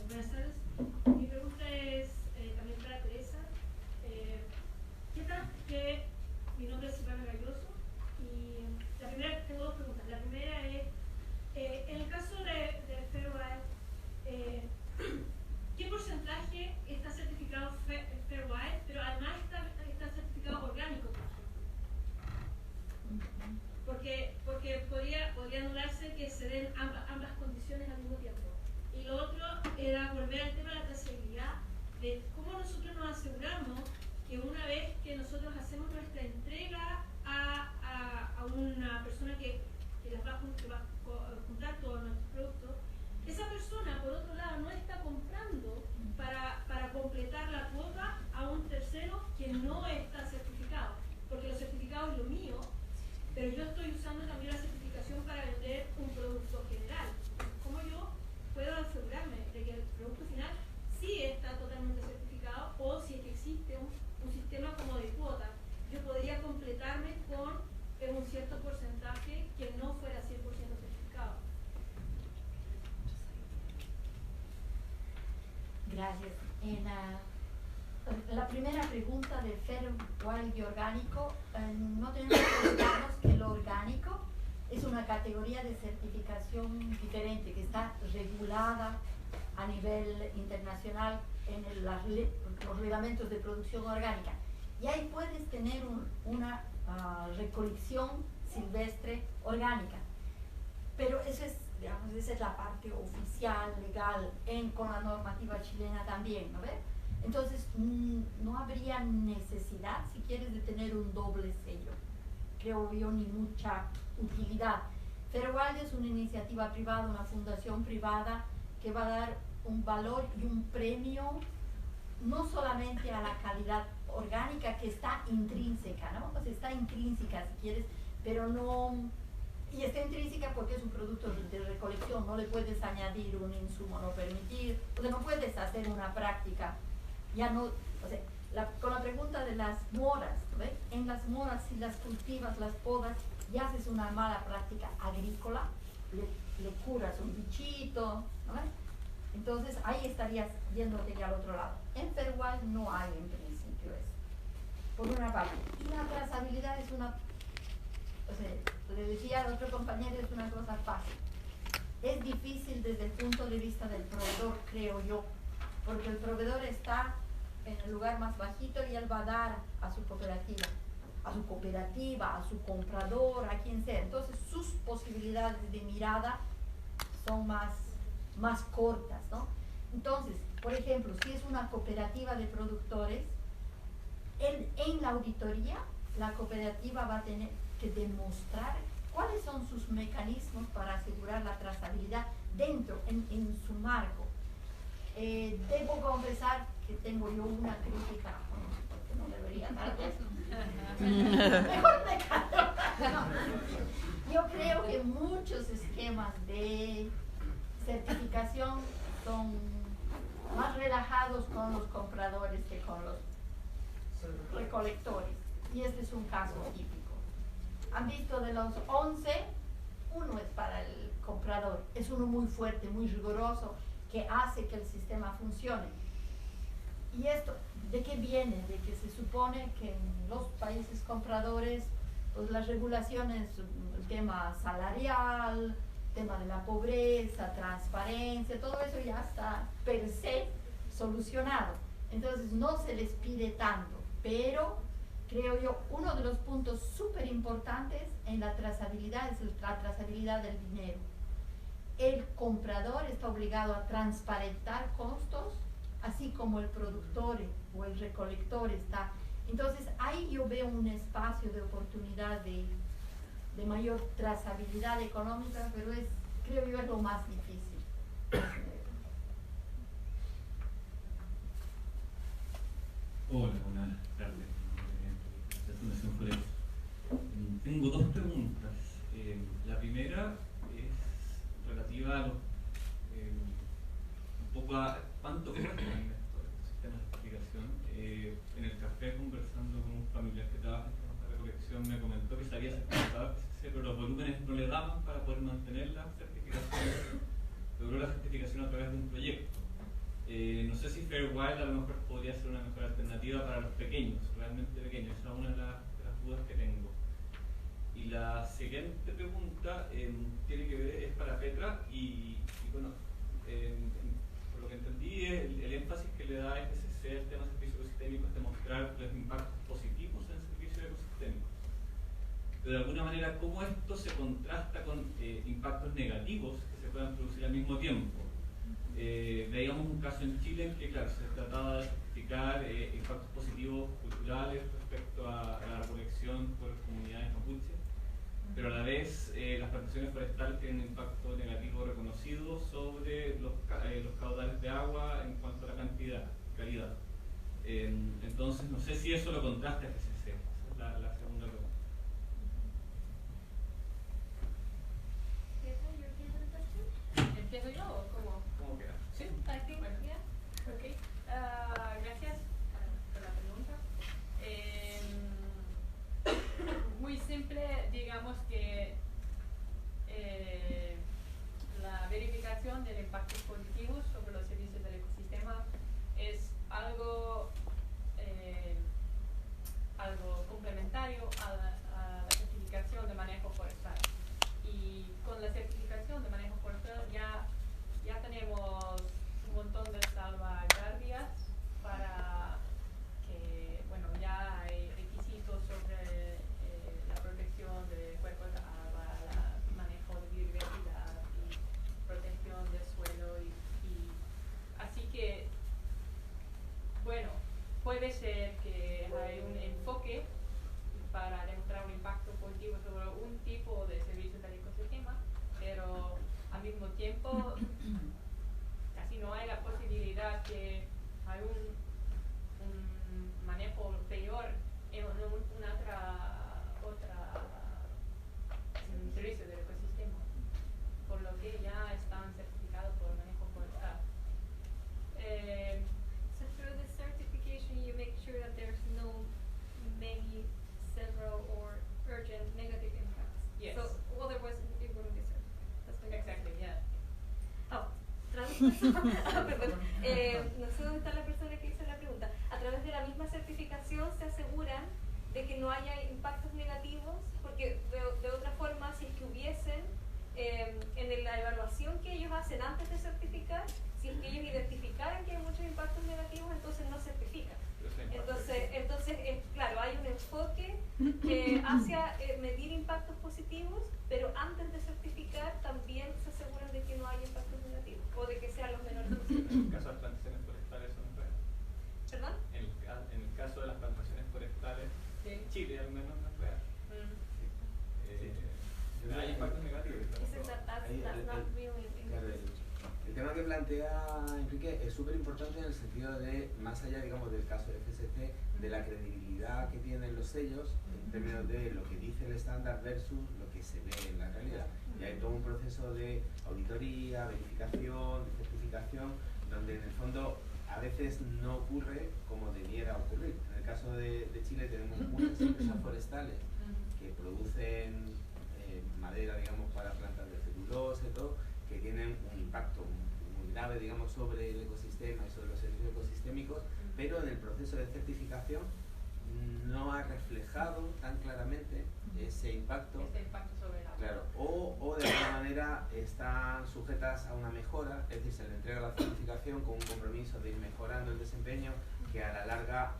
Buenas tardes. Mi pregunta es también para Teresa. ¿Qué tal? Mi nombre es Silvana Galloso y tengo dos preguntas. La primera es, en el caso de Fairwild, ¿qué porcentaje está certificado Fairwild, pero además está certificado orgánico, por ejemplo? Porque podría anularse que se den ambas condiciones al mismo tiempo. Y lo otro era volver al tema de la trazabilidad, de cómo nosotros nos aseguramos que una vez que nosotros hacemos nuestra entrega a una persona que va a juntar todos nuestros productos, esa persona, por otro lado, no está comprando para completar la cuota a un tercero que no está certificado, porque los certificados es lo mío, pero yo estoy usando también la certificación para vender un producto general. ¿Cómo yo puedo asegurarme de que el producto final sí está totalmente certificado, o si es que existe un sistema como de cuota, yo podría completarme con un cierto porcentaje que no fuera 100% certificado? Gracias. En la primera pregunta de Fairwild y orgánico, no tenemos que olvidarnos que lo orgánico es una categoría de certificación diferente que está regulada a nivel internacional en los reglamentos de producción orgánica. Y ahí puedes tener una recolección silvestre orgánica. Pero eso es, digamos, esa es la parte oficial, legal, con la normativa chilena también, ¿no ves? Entonces, no habría necesidad, si quieres, de tener un doble sello, creo yo, ni mucha utilidad. Fairwild es una iniciativa privada, una fundación privada que va a dar un valor y un premio no solamente a la calidad orgánica, que está intrínseca, ¿no? O sea, está intrínseca, si quieres, pero no... Y está intrínseca porque es un producto de recolección, no le puedes añadir un insumo no permitir, o sea, no puedes hacer una práctica, ya no... O sea, con la pregunta de las moras, ¿ves? En las moras, si las cultivas, las podas, y haces una mala práctica agrícola, le curas un bichito, ¿no ves? Entonces ahí estarías yéndote ya al otro lado. En Fairwild no hay en principio eso, por una parte. Y la trazabilidad es una, o sea, le decía al otro compañero, es una cosa fácil. Es difícil desde el punto de vista del proveedor, creo yo, porque el proveedor está en el lugar más bajito y él va a dar a su cooperativa, a su comprador, a quien sea. Entonces sus posibilidades de mirada son más cortas, ¿no? Entonces, por ejemplo, si es una cooperativa de productores, en la auditoría la cooperativa va a tener que demostrar cuáles son sus mecanismos para asegurar la trazabilidad dentro, en su marco. Debo confesar que tengo yo una crítica, porque no debería dar eso. Mejor me callo. Yo creo que muchos esquemas de certificación son más relajados con los compradores que con los recolectores, y este es un caso típico. Han visto de los 11, uno es para el comprador, es uno muy fuerte, muy riguroso, que hace que el sistema funcione. ¿Y esto de qué viene? De que se supone que en los países compradores, pues las regulaciones, el tema salarial, tema de la pobreza, transparencia, todo eso ya está per se solucionado. Entonces no se les pide tanto, pero creo yo uno de los puntos súper importantes en la trazabilidad es la trazabilidad del dinero. El comprador está obligado a transparentar costos, así como el productor o el recolector está. Entonces ahí yo veo un espacio de oportunidad de mayor trazabilidad económica, pero creo yo es lo más difícil. Hola, buenas tardes. La Fundación Forex. Tengo dos preguntas. La primera es relativa a un poco a cuánto cuestan estos sistemas de certificación. En el café, conversando con un familiar que trabaja en temas de recolección, me comentó que se había certificado FSC, pero los volúmenes no le daban para poder mantener la certificación. Logró la certificación a través de un proyecto. No sé si Fairwild a lo mejor podría ser una mejor alternativa para los pequeños, realmente pequeños. Esa es una de las dudas que tengo. Y la siguiente pregunta tiene que ver, es para Petra, y bueno, por lo que entendí, el énfasis que le da FSC al tema de servicios ecosistémicos es demostrar los impactos positivos en servicios ecosistémicos. Pero de alguna manera, ¿cómo esto se contrasta con impactos negativos que se puedan producir al mismo tiempo? Veíamos un caso en Chile en que, claro, se trataba de certificar impactos positivos culturales respecto a la recolección por comunidades mapuches, pero a la vez las plantaciones forestales tienen un impacto negativo reconocido sobre los caudales de agua en cuanto a la calidad. Entonces, no sé si eso lo contrasta FSC. Esa es la segunda pregunta. ¿Empiezo yo o cómo? ¿Cómo queda? Sí, I think, bueno, yeah. Okay. Gracias por la pregunta. Muy simple, digamos que la verificación del impacto positivo sobre los servicios del ecosistema es algo complementario a la certificación de manejo forestal. Y con la certificación de manejo forestal ya tenemos un montón de salvaguardias para que, bueno, ya hay requisitos sobre la protección de cuerpos de agua, el manejo de biodiversidad y protección del suelo y así que, bueno, puede ser que hay un enfoque para demostrar un impacto positivo sobre un tipo de servicios del ecosistema, pero al mismo tiempo casi no hay la posibilidad que hay un manejo peor en una otra servicio del ecosistema, por lo que ya están certificados por el manejo forestal. So through the certification, you make sure that there's no many, several, or urgent negative impacts. Yes. So otherwise, it wouldn't be certified. That's what you're Exactly, yeah. Oh, perdón. No sé dónde está la persona que hizo la pregunta. A través de la misma certificación se aseguran de que no haya impactos negativos, porque de otra forma, si es que hubiesen, en la evaluación que ellos hacen antes de certificar, si es que ellos identificaran que hay muchos impactos negativos, entonces no certifican. Entonces claro, hay un enfoque hacia medir impactos positivos, pero antes de certificar también se aseguran de que no haya impactos negativos o de que sean los menores posibles. En el caso de las plantaciones forestales eso no es real. ¿Perdón? En el caso de las plantaciones forestales, en Chile al menos no es real. Hay impactos negativos. El tema que plantea Enrique es súper importante en el sentido de, más allá, digamos, del caso de FSC, de la credibilidad que tienen los sellos en términos de lo que dice el estándar versus lo que se ve en la realidad. Y hay todo un proceso de auditoría, verificación, de certificación, donde en el fondo a veces no ocurre como debiera ocurrir. En el caso de Chile tenemos muchas empresas forestales que producen madera, digamos, para plantas de celulosa y todo, que tienen un impacto muy grave, digamos, sobre el ecosistema y sobre los servicios ecosistémicos, pero en el proceso de certificación no ha reflejado tan claramente ese impacto. Sobre el agua. Claro, o de alguna manera están sujetas a una mejora, es decir, se le entrega la certificación con un compromiso de ir mejorando el desempeño, que a la larga,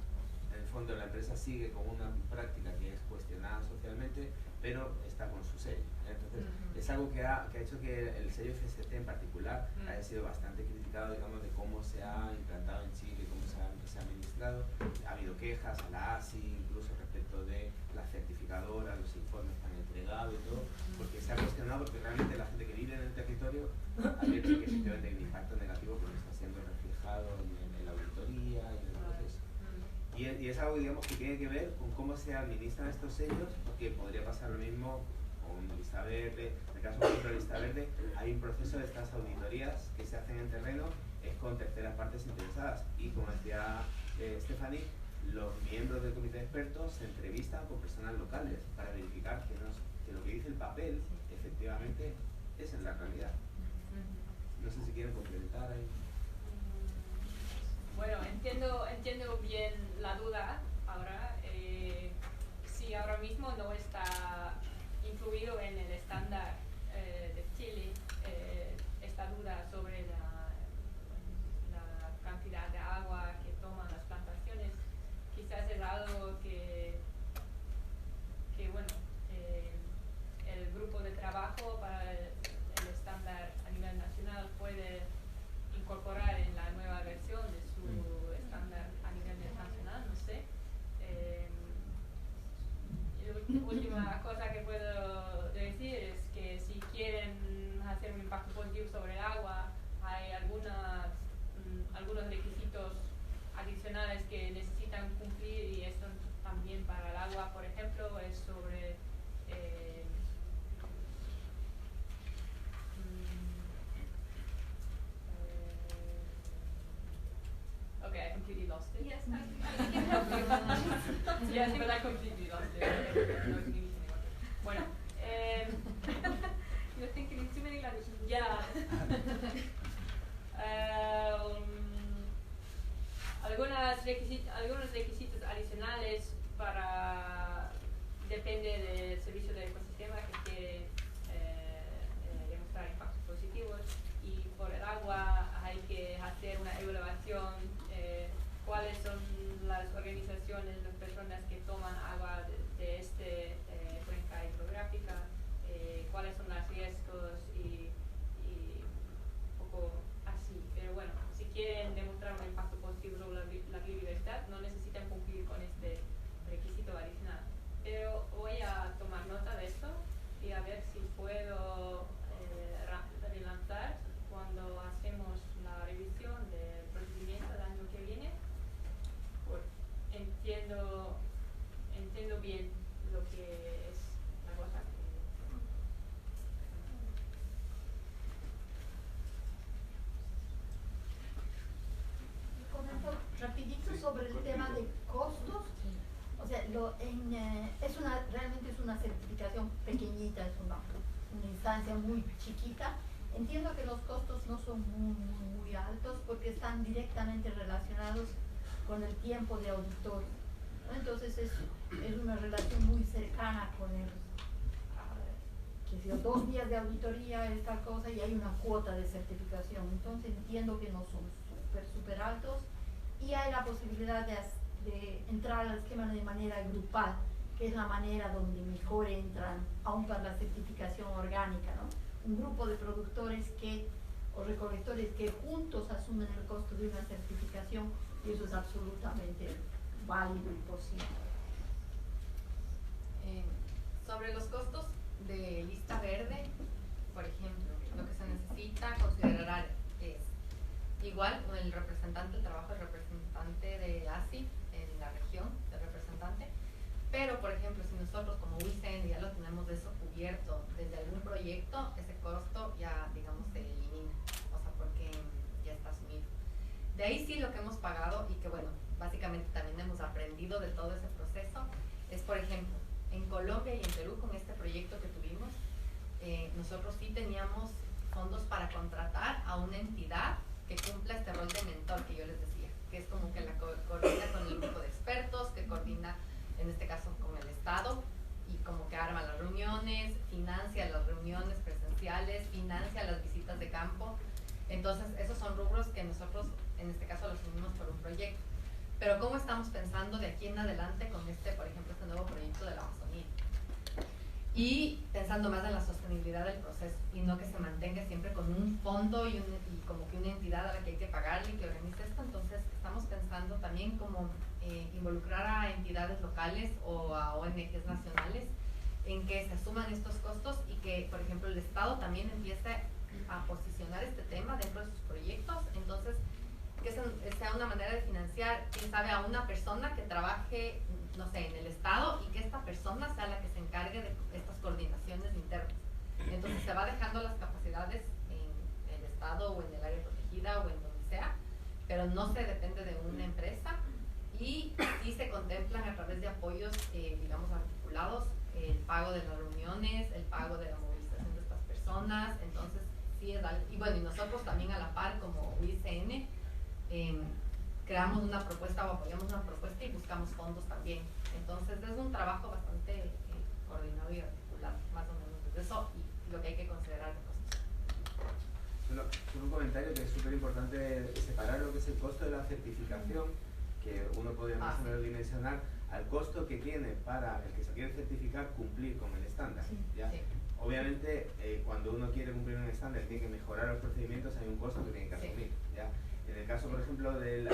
en el fondo, la empresa sigue con una práctica que es cuestionada socialmente, pero está con su sello. Entonces, es algo que ha hecho que el sello FSC en particular haya sido bastante criticado, digamos, de cómo se ha implantado en Chile, cómo se ha administrado. Ha habido quejas a la ASI, incluso respecto de la certificadora, los informes que han entregado y todo, porque se ha cuestionado, porque realmente la gente que vive en el territorio ha visto que efectivamente hay un impacto negativo que no está siendo reflejado en la auditoría y en el proceso. Y es algo, digamos, que tiene que ver con cómo se administran estos sellos, porque podría pasar lo mismo con Lista Verde. En el caso de Lista Verde, hay un proceso de estas auditorías que se hacen en terreno es con terceras partes interesadas. Y como decía Stephanie, los miembros del comité de expertos se entrevistan con personas locales para verificar que lo que dice el papel efectivamente es en la realidad. No sé si quieren complementar ahí. Bueno, entiendo bien la duda ahora. Si ahora mismo no está incluido en el estándar de Chile esta duda sobre la cantidad de agua que toman las plantaciones, quizás es algo que bueno, el grupo de trabajo para el estándar a nivel nacional puede incorporar en la nueva versión de su estándar a nivel nacional, no sé. Y la última cosa que puedo decir es que si quieren hacer un impacto positivo sobre el agua, hay algunos requisitos adicionales que necesitan cumplir, y esto también para el agua, por ejemplo, es sobre okay, I completely lost it. Yes, I can help you. Yes, but I completely lost it. No it's English anymore. Bueno, you're thinking in too many languages. Yeah. Algunos requisitos adicionales para depende del servicio de ecosistema que quiere demostrar impactos positivos, y por el agua hay que hacer una evaluación cuáles son las organizaciones, las personas que toman agua de este cuenca hidrográfica, cuáles son los riesgos y un poco así. Pero bueno, si quieren demostrar un impacto positivo sobre la biodiversidad, no necesitan cumplir con este requisito adicional. Pero voy a tomar nota de esto y a ver si puedo relanzar cuando hacemos la revisión del procedimiento del año que viene. Entiendo bien lo que es la cosa Comento rapidito sobre el tema de costos. O sea, realmente es una certificación pequeñita, es una instancia muy chiquita. Entiendo que los costos no son muy altos porque están directamente relacionados con el tiempo de auditorio, ¿no? Entonces es una relación muy cercana con el, que si 2 días de auditoría es tal cosa y hay una cuota de certificación. Entonces entiendo que no son súper altos, y hay la posibilidad de entrar al esquema de manera grupal, que es la manera donde mejor entran aún para la certificación orgánica, ¿no? Un grupo de productores o recolectores que juntos asumen el costo de una certificación, y eso es absolutamente válido y posible. Sobre los costos de lista verde, por ejemplo, lo que se necesita considerar es igual el representante, el trabajo del representante de ASI en la región, del representante, pero por ejemplo, si nosotros como WICEN ya lo tenemos de eso cubierto desde algún proyecto, ese costo ya, digamos, se elimina, o sea, porque ya está asumido. De ahí sí lo que hemos pagado, y que bueno, básicamente también hemos aprendido de todo ese proceso, es por ejemplo, en Colombia y en Perú con este proyecto que tuvimos, nosotros sí teníamos fondos para contratar a una entidad que cumpla este rol de mentor que yo les decía, que es como que la coordina con el grupo de expertos, que coordina en este caso con el Estado, y como que arma las reuniones, financia las reuniones presenciales, financia las visitas de campo. Entonces esos son rubros que nosotros en este caso los unimos por un proyecto. Pero ¿cómo estamos pensando de aquí en adelante con por ejemplo, este nuevo proyecto de la Amazonía? Y pensando más en la sostenibilidad del proceso, y no que se mantenga siempre con un fondo y como que una entidad a la que hay que pagarle y que organice esto. Entonces estamos pensando también como involucrar a entidades locales o a ONGs nacionales en que se asuman estos costos, y que por ejemplo el Estado también empiece a posicionar este tema dentro de sus proyectos. Entonces que sea una manera de financiar, quién sabe, a una persona que trabaje, no sé, en el Estado, y que esta persona sea la que se encargue de estas coordinaciones internas. Entonces se va dejando las capacidades en el Estado o en el área protegida o en donde sea, pero no se depende de una empresa y sí se contemplan a través de apoyos, digamos, articulados, el pago de las reuniones, el pago de la movilización de estas personas. Entonces sí es algo, y bueno, y nosotros también a la par como UICN creamos una propuesta o apoyamos una propuesta y buscamos fondos también. Entonces es un trabajo bastante coordinado y articulado, más o menos desde eso, y lo que hay que considerar de costos. Solo un comentario que es súper importante separar lo que es el costo de la certificación, que uno podría más o menos dimensionar, al costo que tiene para el que se quiere certificar cumplir con el estándar. ¿Ya? Sí. Obviamente, cuando uno quiere cumplir un estándar y tiene que mejorar los procedimientos, hay un costo que tiene que asumir. ¿Ya? En el caso, por ejemplo, del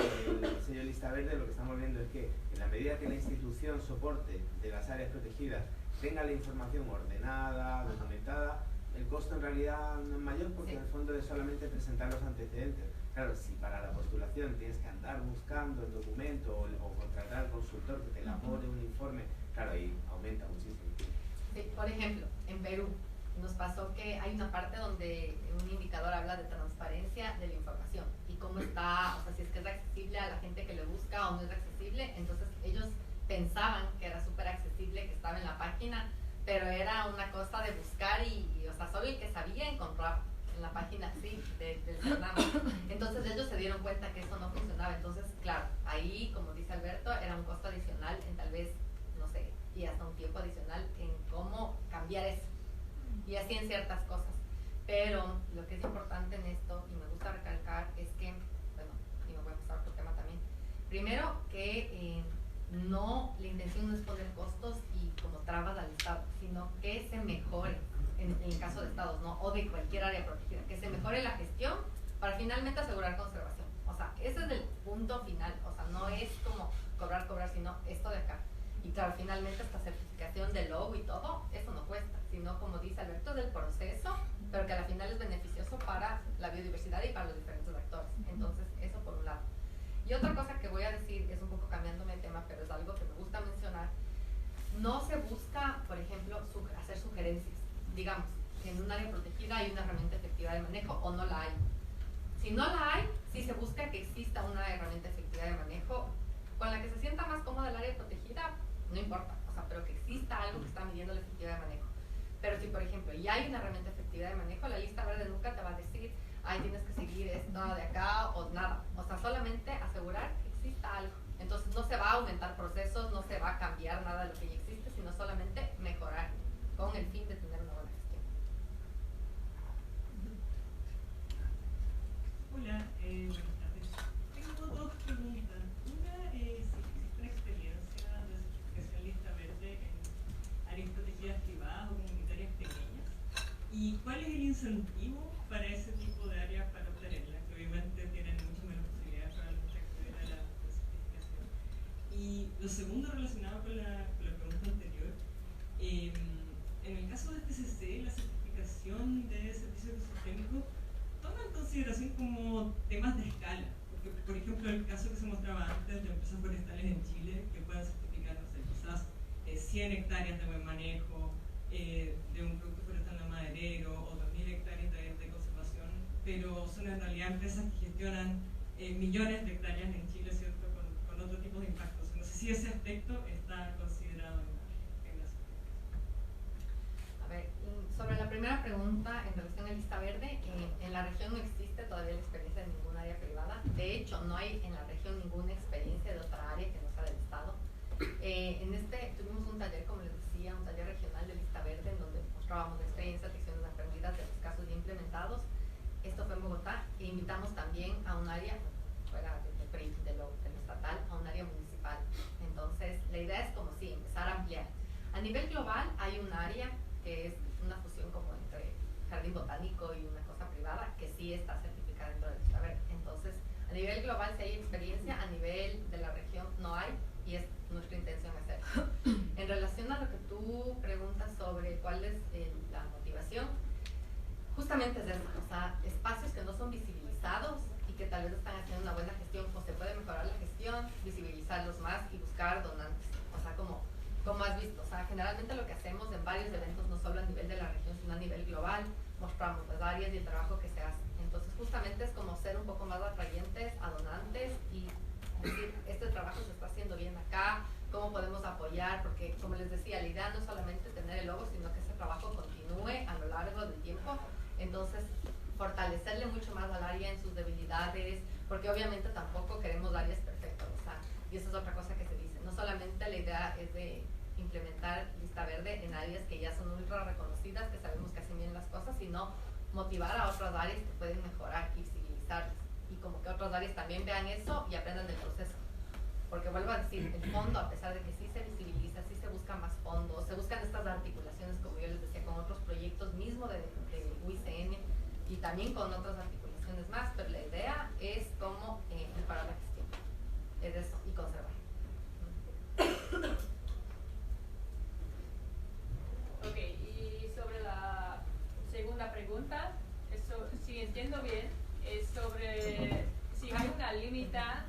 sello lista verde, lo que estamos viendo es que en la medida que la institución soporte de las áreas protegidas tenga la información ordenada, documentada, el costo en realidad no es mayor porque en el fondo es solamente presentar los antecedentes. Claro, si para la postulación tienes que andar buscando el documento o contratar al consultor que te elabore un informe, claro, ahí aumenta muchísimo. Sí, por ejemplo, en Perú nos pasó que hay una parte donde un indicador habla de transparencia de la información y cómo está, o sea, si es que es accesible a la gente que le busca o no es accesible. Entonces ellos pensaban que era súper accesible, que estaba en la página, pero era una cosa de buscar y o sea, solo el que sabía encontraba en la página sí, del programa. Entonces ellos se dieron cuenta que eso no funcionaba. Entonces, claro, ahí, como dice Alberto, era un costo adicional en tal vez, no sé, y hasta un tiempo adicional en cómo cambiar eso. Y así en ciertas cosas. Pero lo que es importante en esto, y me gusta recalcar, es que, bueno, y me voy a pasar otro tema también. Primero, que no, la intención no es poner costos y como trabas al Estado, sino que se mejore, en el caso de Estados, ¿no? O de cualquier área protegida, que se mejore la gestión para finalmente asegurar conservación. O sea, ese es el punto final. O sea, no es como cobrar, sino esto de acá. Y claro, finalmente esta certificación del logo y todo, eso no cuesta, sino como dice Alberto, del proceso, pero que al final es beneficioso para la biodiversidad y para los diferentes actores. Entonces, eso por un lado. Y otra cosa que voy a decir, es un poco cambiándome de tema, pero es algo que me gusta mencionar, no se busca, por ejemplo, hacer sugerencias. Digamos, en un área protegida hay una herramienta efectiva de manejo o no la hay. Si no la hay, sí se busca que exista una herramienta efectiva de manejo con la que se sienta más cómoda el área protegida, no importa, o sea, pero que exista algo que está midiendo la efectividad de manejo. Pero si, por ejemplo, ya hay una herramienta efectiva de manejo, la lista verde nunca te va a decir, ay, tienes que seguir esto de acá o nada. O sea, solamente asegurar que exista algo. Entonces no se va a aumentar procesos, no se va a cambiar nada de lo que ya existe, sino solamente mejorar con el fin de tener una buena gestión. Hola, buenas tardes. Tengo dos preguntas. Una es si existe una experiencia de certificación lista verde en áreas protegidas privadas o comunitarias pequeñas. ¿Y cuál es el incentivo para ese tipo de áreas para obtenerla? Que obviamente tienen mucho menos posibilidades para acceder a la certificación. Y lo segundo, relacionado con la pregunta anterior, en el caso de PCC, la certificación de servicio ecosistémico toma en consideración como temas de escala. Porque, por ejemplo, el caso que se mostraba antes de empresas forestales en Chile que puedan certificar, no sé, quizás 100 hectáreas de buen manejo de un producto forestal no maderero o 2000 hectáreas de conservación, pero son en realidad empresas que gestionan millones de hectáreas en Chile, ¿cierto? Con otro tipo de impactos. No sé si ese aspecto está considerado en la certificación. A ver, sobre la primera pregunta en relación a lista verde, en la región no existe todavía la experiencia de ninguna área privada. De hecho, no hay en la región ninguna experiencia de otra área que no sea del Estado. En este tuvimos un taller, como les decía, un taller regional de lista verde, en donde mostrábamos experiencias, lecciones aprendidas de los casos ya implementados. Esto fue en Bogotá, e invitamos también a un área, fuera de lo estatal, a un área municipal. Entonces, la idea es como sí, empezar a ampliar. A nivel global hay un área que es una fusión como entre jardín botánico y una cosa privada que sí está certificada dentro de lista verde. Entonces, a nivel global sí hay experiencia, a nivel de la región no hay, y es nuestra intención hacerlo. En relación a lo que tú preguntas sobre cuál es la motivación, justamente es eso, o sea, espacios que no son visibilizados y que tal vez están haciendo una buena gestión, o se puede mejorar la gestión, visibilizarlos más y buscar donantes. O sea, como has visto, o sea, generalmente lo que hacemos en varios eventos, no solo a nivel de la región, sino a nivel global, mostramos las áreas y el trabajo que se hace. Entonces justamente es como ser un poco más atrayentes a donantes y decir, este trabajo se está haciendo bien acá, cómo podemos apoyar, porque como les decía, la idea no es solamente tener el logo, sino que ese trabajo continúe a lo largo del tiempo. Entonces, fortalecerle mucho más al área en sus debilidades, porque obviamente tampoco queremos áreas perfectas, o sea, y esa es otra cosa que se dice, no solamente la idea es de implementar lista verde en áreas que ya son ultra reconocidas, que sabemos que hacen bien las cosas, sino motivar a otras áreas que pueden mejorar y visibilizarlas, y como que otras áreas también vean eso y aprendan del proceso. Porque vuelvo a decir, el fondo, a pesar de que sí se visibiliza, sí se buscan más fondos, se buscan estas articulaciones, como yo les decía, con otros proyectos mismo de UICN y también con otras articulaciones más, pero la idea es cómo mejorar la gestión, es eso, y conservar. Ok, y sobre la segunda pregunta, eso, si entiendo bien, es sobre si hay una limita,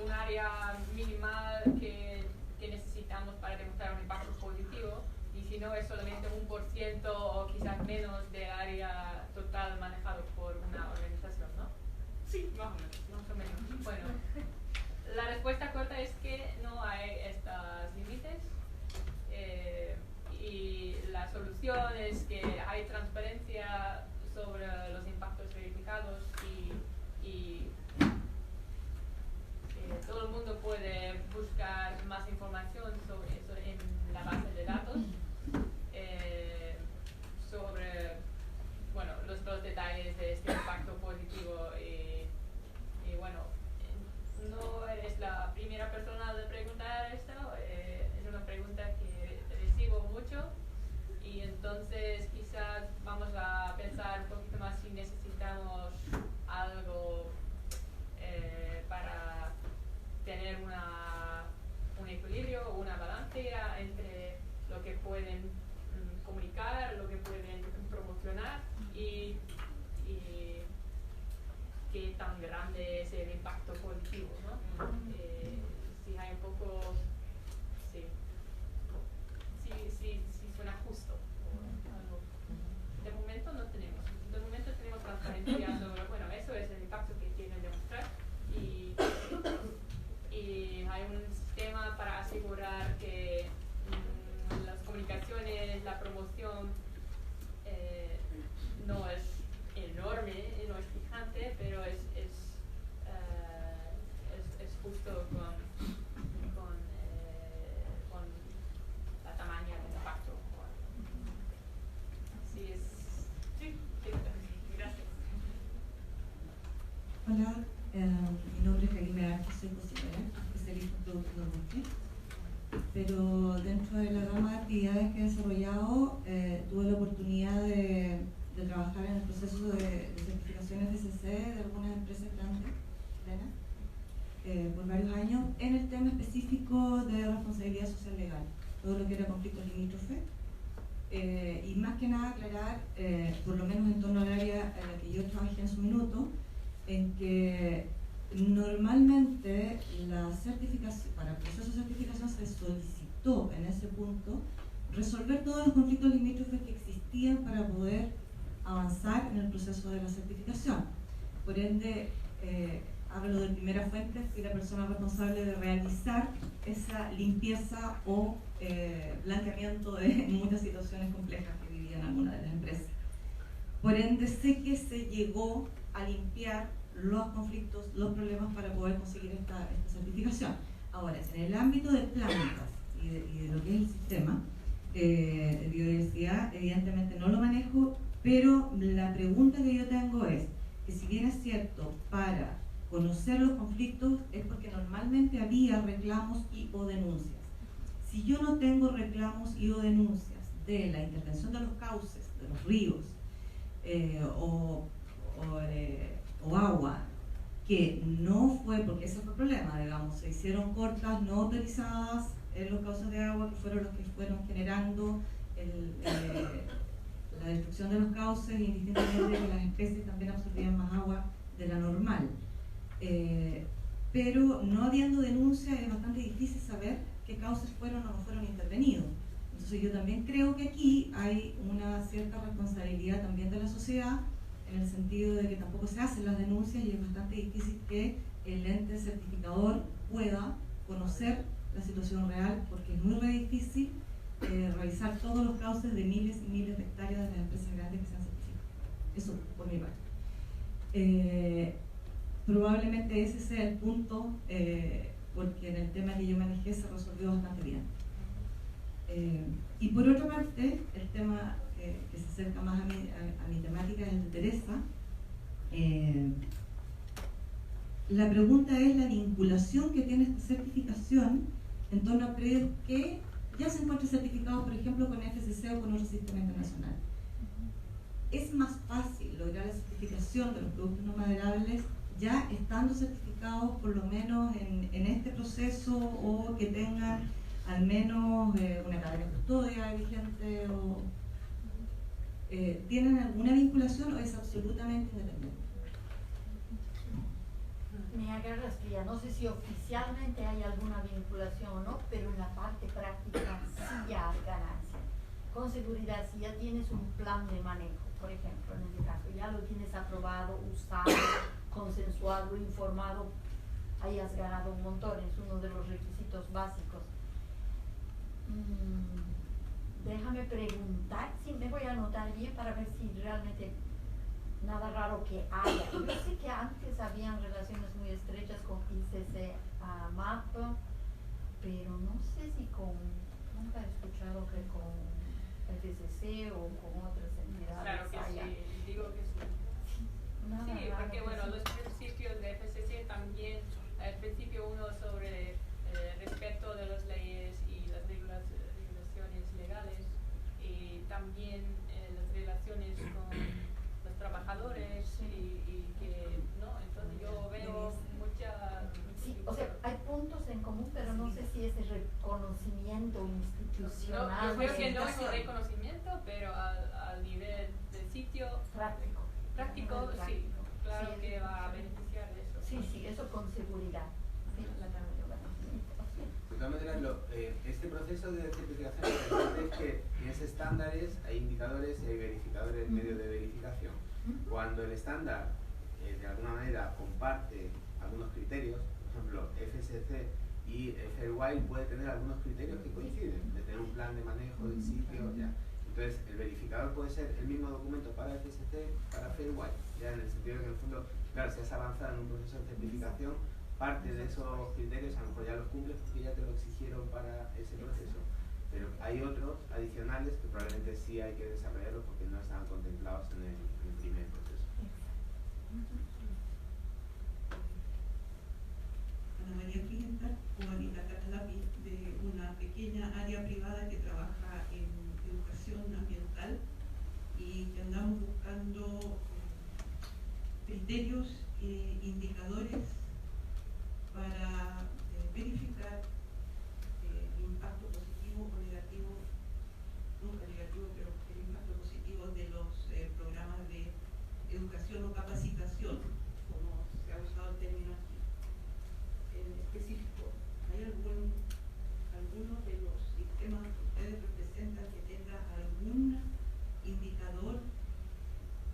un área minimal que necesitamos para demostrar un impacto positivo, y si no es solamente 1% o quizás menos de área total manejado por una organización, ¿no? Sí, más o menos. Bueno, la respuesta corta es que no hay estos límites, y la solución es que hay transparencia sobre los impactos verificados y todo el mundo puede buscar más información sobre eso en la base de datos, sobre los detalles de este impacto positivo. Y bueno, no eres la primera persona de preguntar esto, es una pregunta que recibo mucho, y entonces quizás vamos a pensar un poquito más si necesitamos algo para tener un equilibrio o una balanza entre lo que pueden comunicar, lo que pueden promocionar y qué tan grande es el impacto positivo, ¿no? Si hay un poco, sí suena justo o algo. De momento no tenemos. De momento tenemos transparencia sobre, bueno, eso es el impacto que quieren demostrar, y hay un sistema para asegurar que las comunicaciones, la promoción no es enorme, no es gigante, pero es justo con la tamaña del impacto. Sí, gracias. Hola, mi nombre es Karina Arce, soy cocinera, especialista en productos de pero dentro de la gama de actividades que he desarrollado, tuve la oportunidad de trabajar en el proceso de certificaciones de CC de algunas empresas grandes chilenas por varios años en el tema específico de responsabilidad social legal, todo lo que era conflictos limítrofes, y más que nada aclarar, por lo menos en torno al área en la que yo trabajé en su minuto, en que normalmente la certificación, para el proceso de certificación se solicitó en ese punto resolver todos los conflictos limítrofes que existían para poder avanzar en el proceso de la certificación. Por ende, hablo de primera fuente, fui la persona responsable de realizar esa limpieza o blanqueamiento de muchas situaciones complejas que vivían algunas de las empresas. Por ende, sé que se llegó a limpiar los conflictos, los problemas para poder conseguir esta certificación. Ahora, en el ámbito de plantas y de lo que es el sistema de biodiversidad, evidentemente no lo manejo, pero la pregunta que yo tengo es que si bien es cierto, para conocer los conflictos es porque normalmente había reclamos y o denuncias. Si yo no tengo reclamos y o denuncias de la intervención de los cauces, de los ríos, o agua, que no fue, porque ese fue el problema, digamos, se hicieron cortas no autorizadas en los cauces de agua, que fueron los que fueron generando la destrucción de los cauces, indistintamente que las especies también absorbían más agua de la normal. Pero no habiendo denuncia es bastante difícil saber qué cauces fueron o no fueron intervenidos. Entonces yo también creo que aquí hay una cierta responsabilidad también de la sociedad, en el sentido de que tampoco se hacen las denuncias y es bastante difícil que el ente certificador pueda conocer la situación real, porque es muy difícil revisar todos los cauces de miles y miles de hectáreas de las empresas grandes que se han certificado. Eso por mi parte. Probablemente ese sea el punto, porque en el tema que yo manejé se resolvió bastante bien. Y por otra parte, el tema que se acerca más a mi temática es el de Teresa. La pregunta es la vinculación que tiene esta certificación en torno a predios que ya se encuentran certificados, por ejemplo, con FSC o con otro sistema internacional. Es más fácil lograr la certificación de los productos no maderables ya estando certificados por lo menos en este proceso, o que tengan al menos una cadena de custodia vigente, o ¿tienen alguna vinculación o es absolutamente independiente? Me agarras que ya no sé si oficialmente hay alguna vinculación o no, pero en la parte práctica sí ya hay ganancia. Con seguridad, si ya tienes un plan de manejo, por ejemplo, en este caso, ya lo tienes aprobado, usado, consensuado, informado, ahí has ganado un montón, es uno de los requisitos básicos. Déjame preguntar, sí, me voy a anotar bien para ver si realmente nada raro que haya. Yo sé que antes habían relaciones muy estrechas con ICC MAP, pero no sé si nunca he escuchado que con FCC o con otras entidades. Claro que haya. sí, digo que sí. Nada Sí, raro porque que bueno, sí. los principios de FCC también, el principio uno sobre respeto de las leyes y las regulaciones legales, y también las relaciones con los trabajadores, y que, ¿no? Entonces yo veo mucha... Sí, o sea, hay puntos en común, pero no sé si ese reconocimiento institucional. Yo creo que no es un reconocimiento, pero al nivel del sitio práctico, sí, claro Sí, que va a beneficiar de eso. Sí, sí, eso con seguridad. Sí, De todas maneras, este proceso de certificación lo importante es que tienes estándares, hay indicadores y hay verificadores en medio de verificación. Cuando el estándar de alguna manera comparte algunos criterios, por ejemplo, FSC y Fairwild puede tener algunos criterios que coinciden, de tener un plan de manejo del sitio, ya. Entonces, el verificador puede ser el mismo documento para FSC, para Fairwild, ya en el sentido de que en el fondo, claro, si has avanzado en un proceso de certificación, parte de esos criterios a lo mejor ya los cumples porque ya te lo exigieron para ese proceso. Pero hay otros adicionales que probablemente sí hay que desarrollarlos porque no estaban contemplados en el primer proceso. Ana María Frigenthal o Anita Catalapi, de una pequeña área privada que trabaja en educación ambiental, y que andamos buscando criterios e indicadores para verificar el impacto positivo o negativo, nunca negativo, pero el impacto positivo de los programas de educación o capacitación, como se ha usado el término aquí. En específico, ¿hay alguno de los sistemas que ustedes representan que tenga algún indicador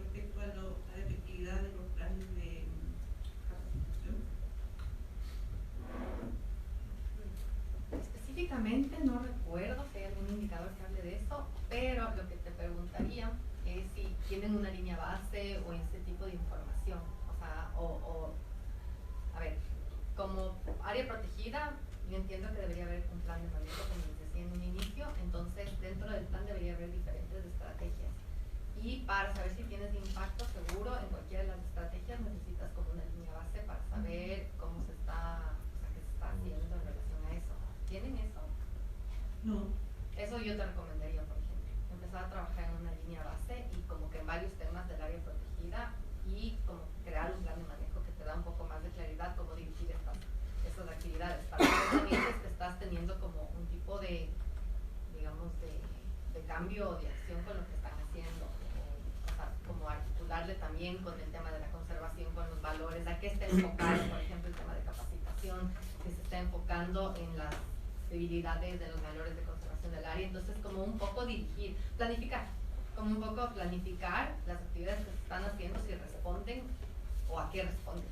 respecto a la efectividad de los planes de capacitación? Específicamente no recuerdo si hay algún indicador que hable de eso, pero lo que te preguntaría es si tienen una línea base o ese tipo de información. O sea, a ver, como área protegida, yo entiendo que debería haber un plan de manejo, como les decía en un inicio, entonces dentro del plan debería haber diferentes estrategias. Y para saber si tienes impacto seguro en cualquiera de las estrategias necesitas como una línea base para saber cómo se está, o sea, qué se está haciendo en relación a eso. ¿Tienen eso? No. Eso yo te recomendaría, por ejemplo, empezar a trabajar en una línea base y como que en varios temas del área protegida, y como crear un plan de manejo que te da un poco más de claridad cómo dirigir estas actividades, para que también que estás teniendo como un tipo de, digamos, de cambio o de acción con lo que están haciendo, o sea, como articularle también con el tema de la conservación, con los valores, a qué está enfocado, por ejemplo, el tema de capacitación, que se está enfocando en las accesibilidades, de los valores de conservación del área. Entonces, como un poco dirigir, planificar, como un poco planificar las actividades que se están haciendo, si responden o a qué responden.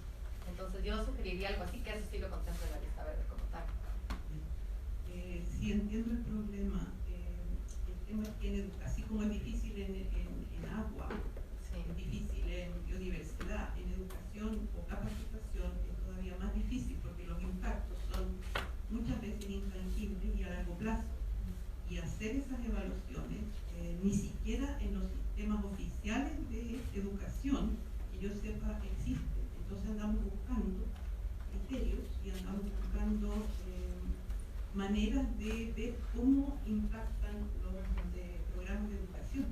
Entonces, yo sugeriría algo así, que eso sí lo contempla en la lista verde como tal. Sí, entiendo el problema. El tema es que así como es difícil en agua, es difícil en biodiversidad, en educación o capacitación es todavía más difícil porque los impactos son muchas veces intangibles y a largo plazo. Y hacer esas evaluaciones ni siquiera en los sistemas oficiales de educación, que yo sepa, existen. Entonces andamos buscando criterios y andamos buscando maneras de ver cómo impactan los programas de educación.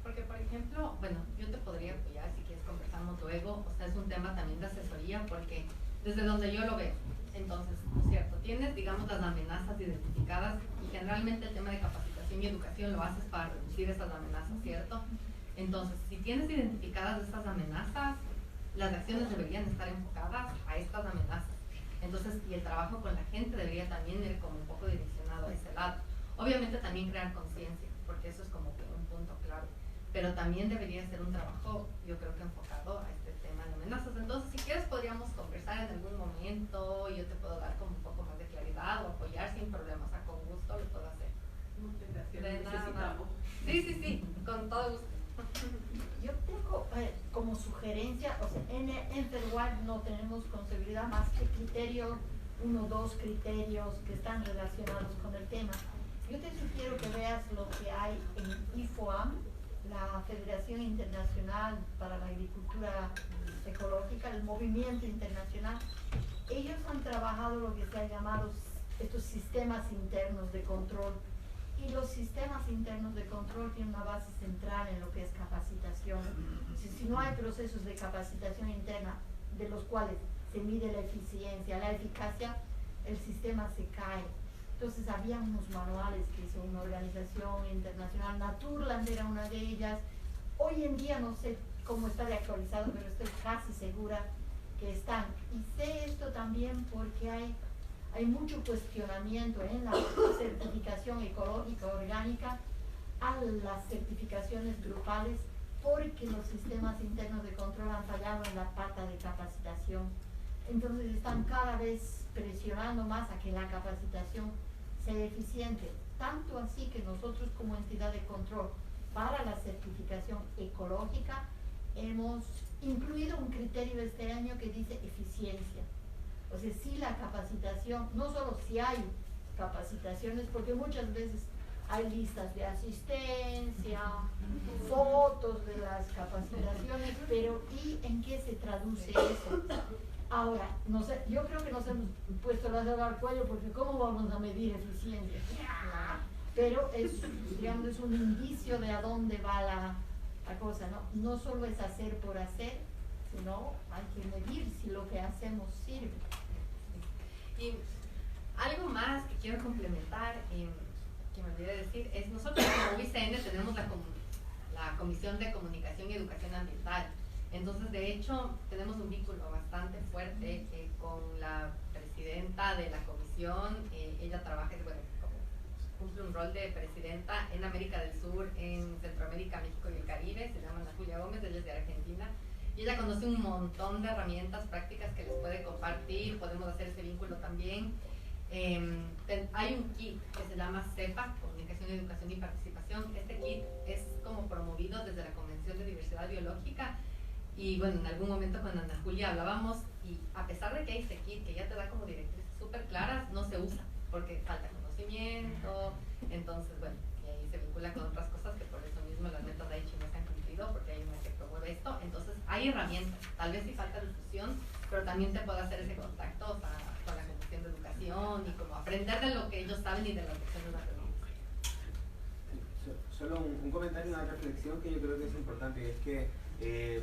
Porque, por ejemplo, bueno, yo te podría apoyar si quieres conversamos luego, o sea, es un tema también de asesoría, porque desde donde yo lo veo, entonces, ¿no es cierto? Tienes, digamos, las amenazas identificadas y generalmente el tema de capacitación y educación lo haces para reducir esas amenazas, ¿cierto? Entonces, si tienes identificadas estas amenazas, las acciones deberían estar enfocadas a estas amenazas. Entonces, y el trabajo con la gente debería también ir como un poco direccionado a ese lado. Obviamente también crear conciencia, porque eso es como que un punto clave. Pero también debería ser un trabajo, yo creo que enfocado a este tema de amenazas. Entonces, si quieres podríamos conversar en algún momento, yo te puedo dar como un poco más de claridad o apoyar sin problemas, o sea, con gusto lo puedo hacer. Muchas gracias. De nada. Necesitamos. Sí, con todo gusto. Yo tengo como sugerencia, o sea, en Enferwald no tenemos concebibilidad más que criterio, 1 o 2 criterios que están relacionados con el tema. Yo te sugiero que veas lo que hay en IFOAM, la Federación Internacional para la Agricultura Ecológica, el movimiento internacional. Ellos han trabajado lo que se ha llamado estos sistemas internos de control. Y los sistemas internos de control tienen una base central en lo que es capacitación. Si no hay procesos de capacitación interna de los cuales se mide la eficiencia, la eficacia, el sistema se cae. Entonces había unos manuales que hizo una organización internacional, Naturland era una de ellas. Hoy en día no sé cómo está de actualizado, pero estoy casi segura que están. Y sé esto también porque hay mucho cuestionamiento en la certificación ecológica orgánica a las certificaciones grupales porque los sistemas internos de control han fallado en la pata de capacitación. Entonces están cada vez presionando más a que la capacitación sea eficiente. Tanto así que nosotros como entidad de control para la certificación ecológica hemos incluido un criterio este año que dice eficiencia. O sea, si la capacitación, no solo si hay capacitaciones, porque muchas veces hay listas de asistencia, fotos de las capacitaciones, pero ¿y en qué se traduce eso? Ahora, no sé, yo creo que nos hemos puesto la soga al cuello porque ¿cómo vamos a medir eficiencia? Pero es, digamos, es un indicio de a dónde va la cosa, ¿no? No solo es hacer por hacer, sino hay que medir si lo que hacemos sirve. Y algo más que quiero complementar, que me olvidé decir, es nosotros como UICN tenemos la Comisión de Comunicación y Educación Ambiental. Entonces, de hecho, tenemos un vínculo bastante fuerte con la presidenta de la comisión. Ella trabaja, bueno, cumple un rol de presidenta en América del Sur, en Centroamérica, México y el Caribe. Se llama Ana Julia Gómez, ella es de Argentina. Y ella conoce un montón de herramientas prácticas que les puede compartir. Podemos hacer ese vínculo también. Hay un kit que se llama CEPA, Comunicación, Educación y Participación. Este kit es como promovido desde la Convención de Diversidad Biológica. Y bueno, en algún momento con Ana Julia hablábamos y a pesar de que hay este kit que ya te da como directrices súper claras, no se usa porque falta conocimiento. Entonces, bueno, y ahí se vincula con otras cosas que por eso mismo las metas de Aichi no se han cumplido porque hay una que promueve esto. Entonces, hay herramientas, tal vez sí falta difusión, pero también te puede hacer ese contacto, o sea, con la Comisión de Educación y como aprender de lo que ellos saben y de las lecciones aprendidas. Solo un comentario, una reflexión que yo creo que es importante, y es que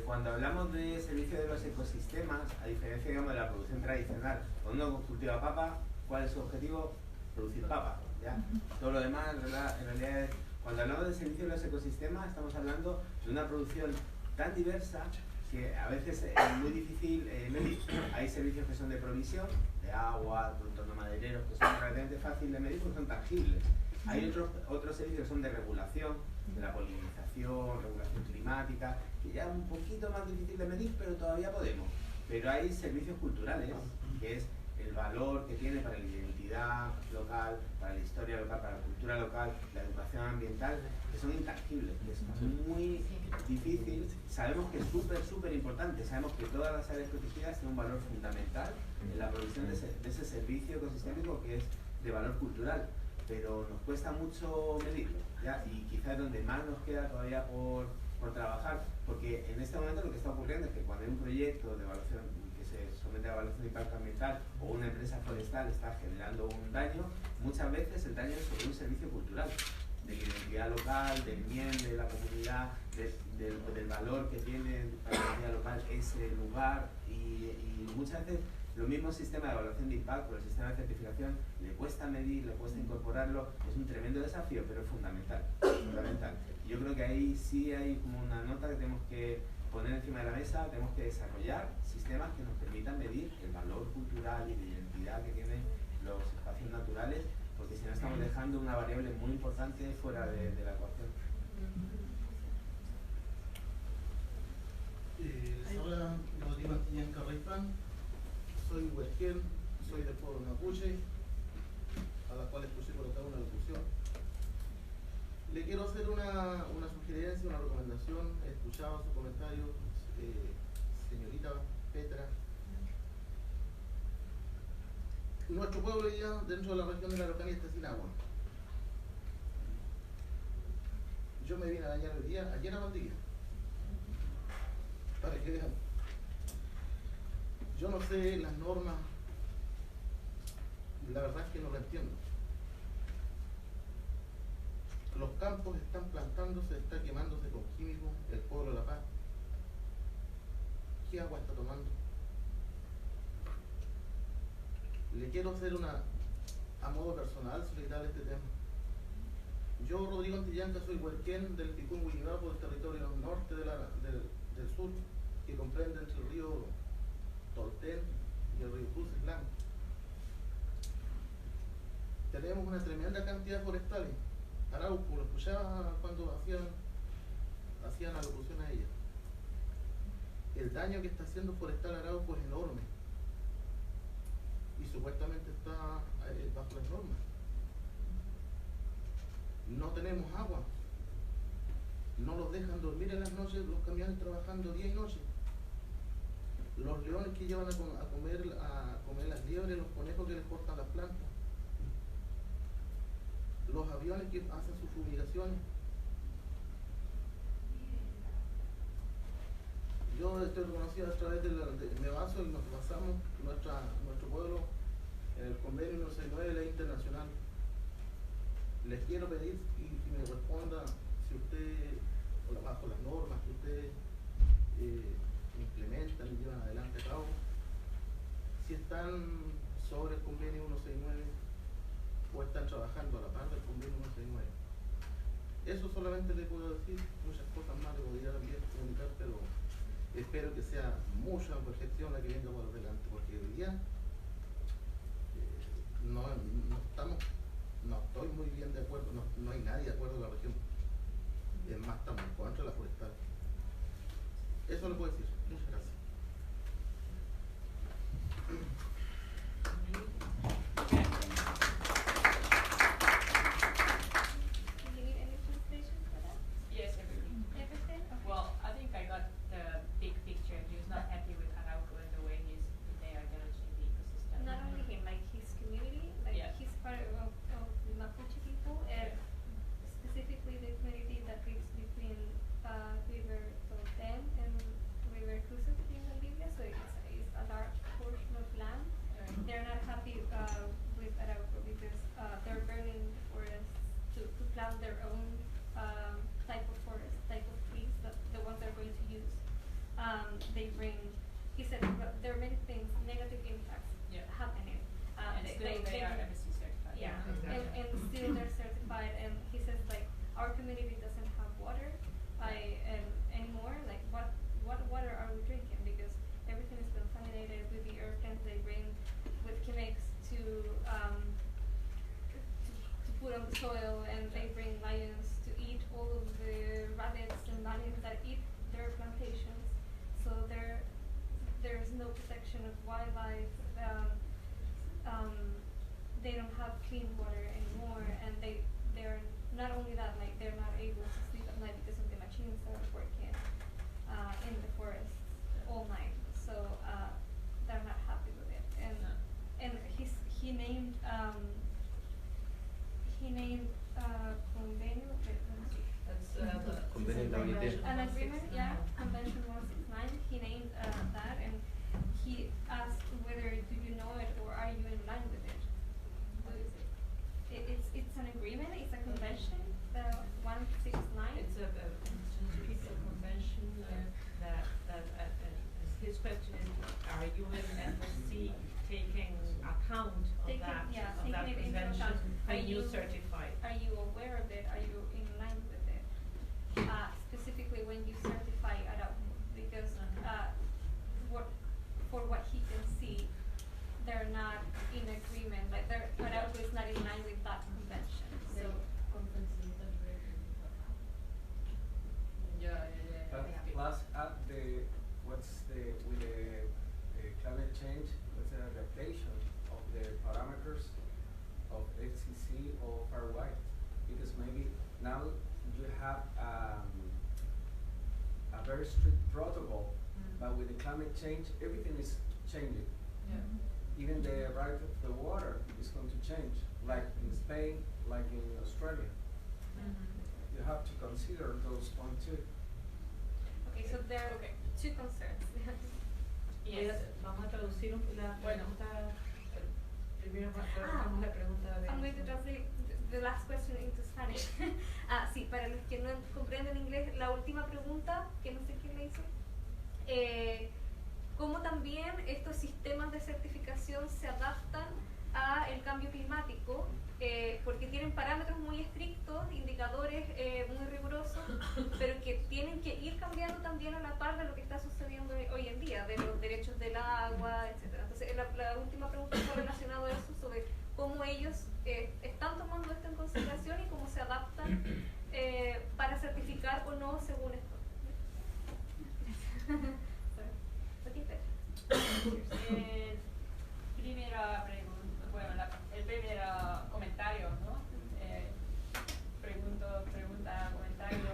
cuando hablamos de servicio de los ecosistemas, a diferencia, digamos, de la producción tradicional, cuando uno cultiva papa, ¿cuál es su objetivo? Producir papa, ¿ya? Todo lo demás, en realidad, cuando hablamos de servicio de los ecosistemas, estamos hablando de una producción tan diversa que a veces es muy difícil medir. Hay servicios que son de provisión, de agua, productos no madereros, que son relativamente fáciles de medir porque son tangibles. Hay otros servicios que son de regulación, de la polinización, regulación climática, que ya es un poquito más difícil de medir, pero todavía podemos. Pero hay servicios culturales, que es el valor que tiene para la identidad local, para la historia local, para la cultura local, la educación ambiental, que son intangibles, que es muy difícil. Sabemos que es súper importante, sabemos que todas las áreas protegidas tienen un valor fundamental en la provisión de ese servicio ecosistémico que es de valor cultural, pero nos cuesta mucho medirlo, ¿ya? Y quizás donde más nos queda todavía por trabajar, porque en este momento lo que está ocurriendo es que cuando hay un proyecto de evaluación que se somete a evaluación de impacto ambiental o una empresa forestal está generando un daño, muchas veces el daño es sobre un servicio cultural, de la identidad local, del bien de la comunidad, del valor que tiene para la identidad local ese lugar, y muchas veces los mismos sistemas de evaluación de impacto, el sistema de certificación, le cuesta medir, le cuesta incorporarlo, es un tremendo desafío, pero es fundamental. Yo creo que ahí sí hay como una nota que tenemos que poner encima de la mesa, tenemos que desarrollar sistemas que nos permitan medir el valor cultural y de identidad que tienen los espacios naturales, porque si no estamos dejando una variable muy importante fuera de la ecuación. Hola, Rodrigo Antillán Carripán, soy huerquén, soy del pueblo mapuche, a la cual puse por acá una locución. Le quiero hacer una sugerencia, una recomendación. He escuchado sus comentarios, señorita Petra. Nuestro pueblo ya dentro de la región de la Araucanía está sin agua. Yo me vine a bañar el día, ayer a Valdivia, para que vean. Yo no sé las normas, la verdad es que no lo entiendo. Los campos están plantándose, está quemándose con químicos, el pueblo de La Paz. ¿Qué agua está tomando? Le quiero hacer a modo personal, solicitar este tema. Yo, Rodrigo Antillanca, soy huerquén del Picún Huilligapo, del territorio norte del sur, que comprende entre el río Tolten y el río Cruces Blanco. Tenemos una tremenda cantidad de forestales. Arauco, lo escuchaba cuando hacían alocución a ella. El daño que está haciendo Forestal Arauco es enorme y supuestamente está bajo las normas. No tenemos agua, no los dejan dormir en las noches, los camiones trabajando día y noche. Los leones que llevan a comer las liebres, los conejos que les cortan las plantas. Los aviones que hacen sus fumigaciones. Yo estoy reconocido a través de Mevaso y nos basamos nuestro pueblo en el convenio 169 de la ley internacional. Les quiero pedir y que me responda si usted, bajo las normas que ustedes implementan y llevan adelante a cabo, si están sobre el convenio 169 o están trabajando a la par del convenio 169. Eso solamente le puedo decir, muchas cosas más le podría también comunicar, pero espero que sea mucha perfección la que venga por delante, porque hoy día no estoy muy bien de acuerdo, no hay nadie de acuerdo en la región. Es más, estamos en contra de la forestal. Eso lo puedo decir. Muchas gracias. Yes, everything. Everything? Okay. Well, I think I got the big picture. He was not happy with Arauco and the way they are damaging the ecosystem. Not only him, like his community, like Yeah. he's part of the Mapuche people, and specifically the community that lives between River Tolten and River Cruces in Bolivia, so it's a large portion of land. Right. They're not happy with Arauco because they're burning forests to plant their own type of forest, type of trees, the ones they're going to use. He said, well, there are many things, negative impacts happening. And still they are MSC certified. Yeah, Exactly. and still they're certified, and he says like our community doesn't have water anymore. Like what water are we from the soil, and they bring lions to eat all of the rabbits and lions that eat their plantations. So there's no protection of wildlife. They don't have clean water anymore, and they're not only that, like they're not able to sleep at night because of the machines that are working in the forests all night. So they're not happy with it. And he named convenio. That's an agreement, yeah, Convention 169. He named that, and he asked whether do you know it or are you in line with it. What is it? It's an agreement. It's a convention. 169. It's a piece of convention that his question is: are you in FSC taking account of that convention when you certify? Are you aware of it? Are you in line with it? Specifically when you certify Arauco, because for what he can see, they're not in agreement. Like Arauco is not in line with that convention. So Plus, with the climate change, what's the adaptation of the parameters of FCC or far right? Because maybe now you have a very strict protocol, but with the climate change, everything is changing. Yeah. Even the right of the water is going to change, like in Spain, like in Australia. You have to consider those points too. Okay, so there are two concerns. Yes. Vamos a traducir la pregunta. Primero respondamos la pregunta de. I'm going to translate the last question into Spanish. Sí, para los que no comprenden inglés, la última pregunta, que no sé quién le hizo, cómo también estos sistemas de certificación se adaptan a el cambio climático, porque tienen parámetros muy estrictos, indicadores muy rigurosos, pero que tienen que ir cambiando también a la par de lo que está sucediendo hoy en día, de los derechos del agua, etc. Entonces, la última pregunta está relacionada a eso, sobre cómo ellos están tomando esto en consideración y cómo se adaptan para certificar o no según esto. Primera pregunta, bueno, el primer comentario, ¿no? Pregunta, comentario.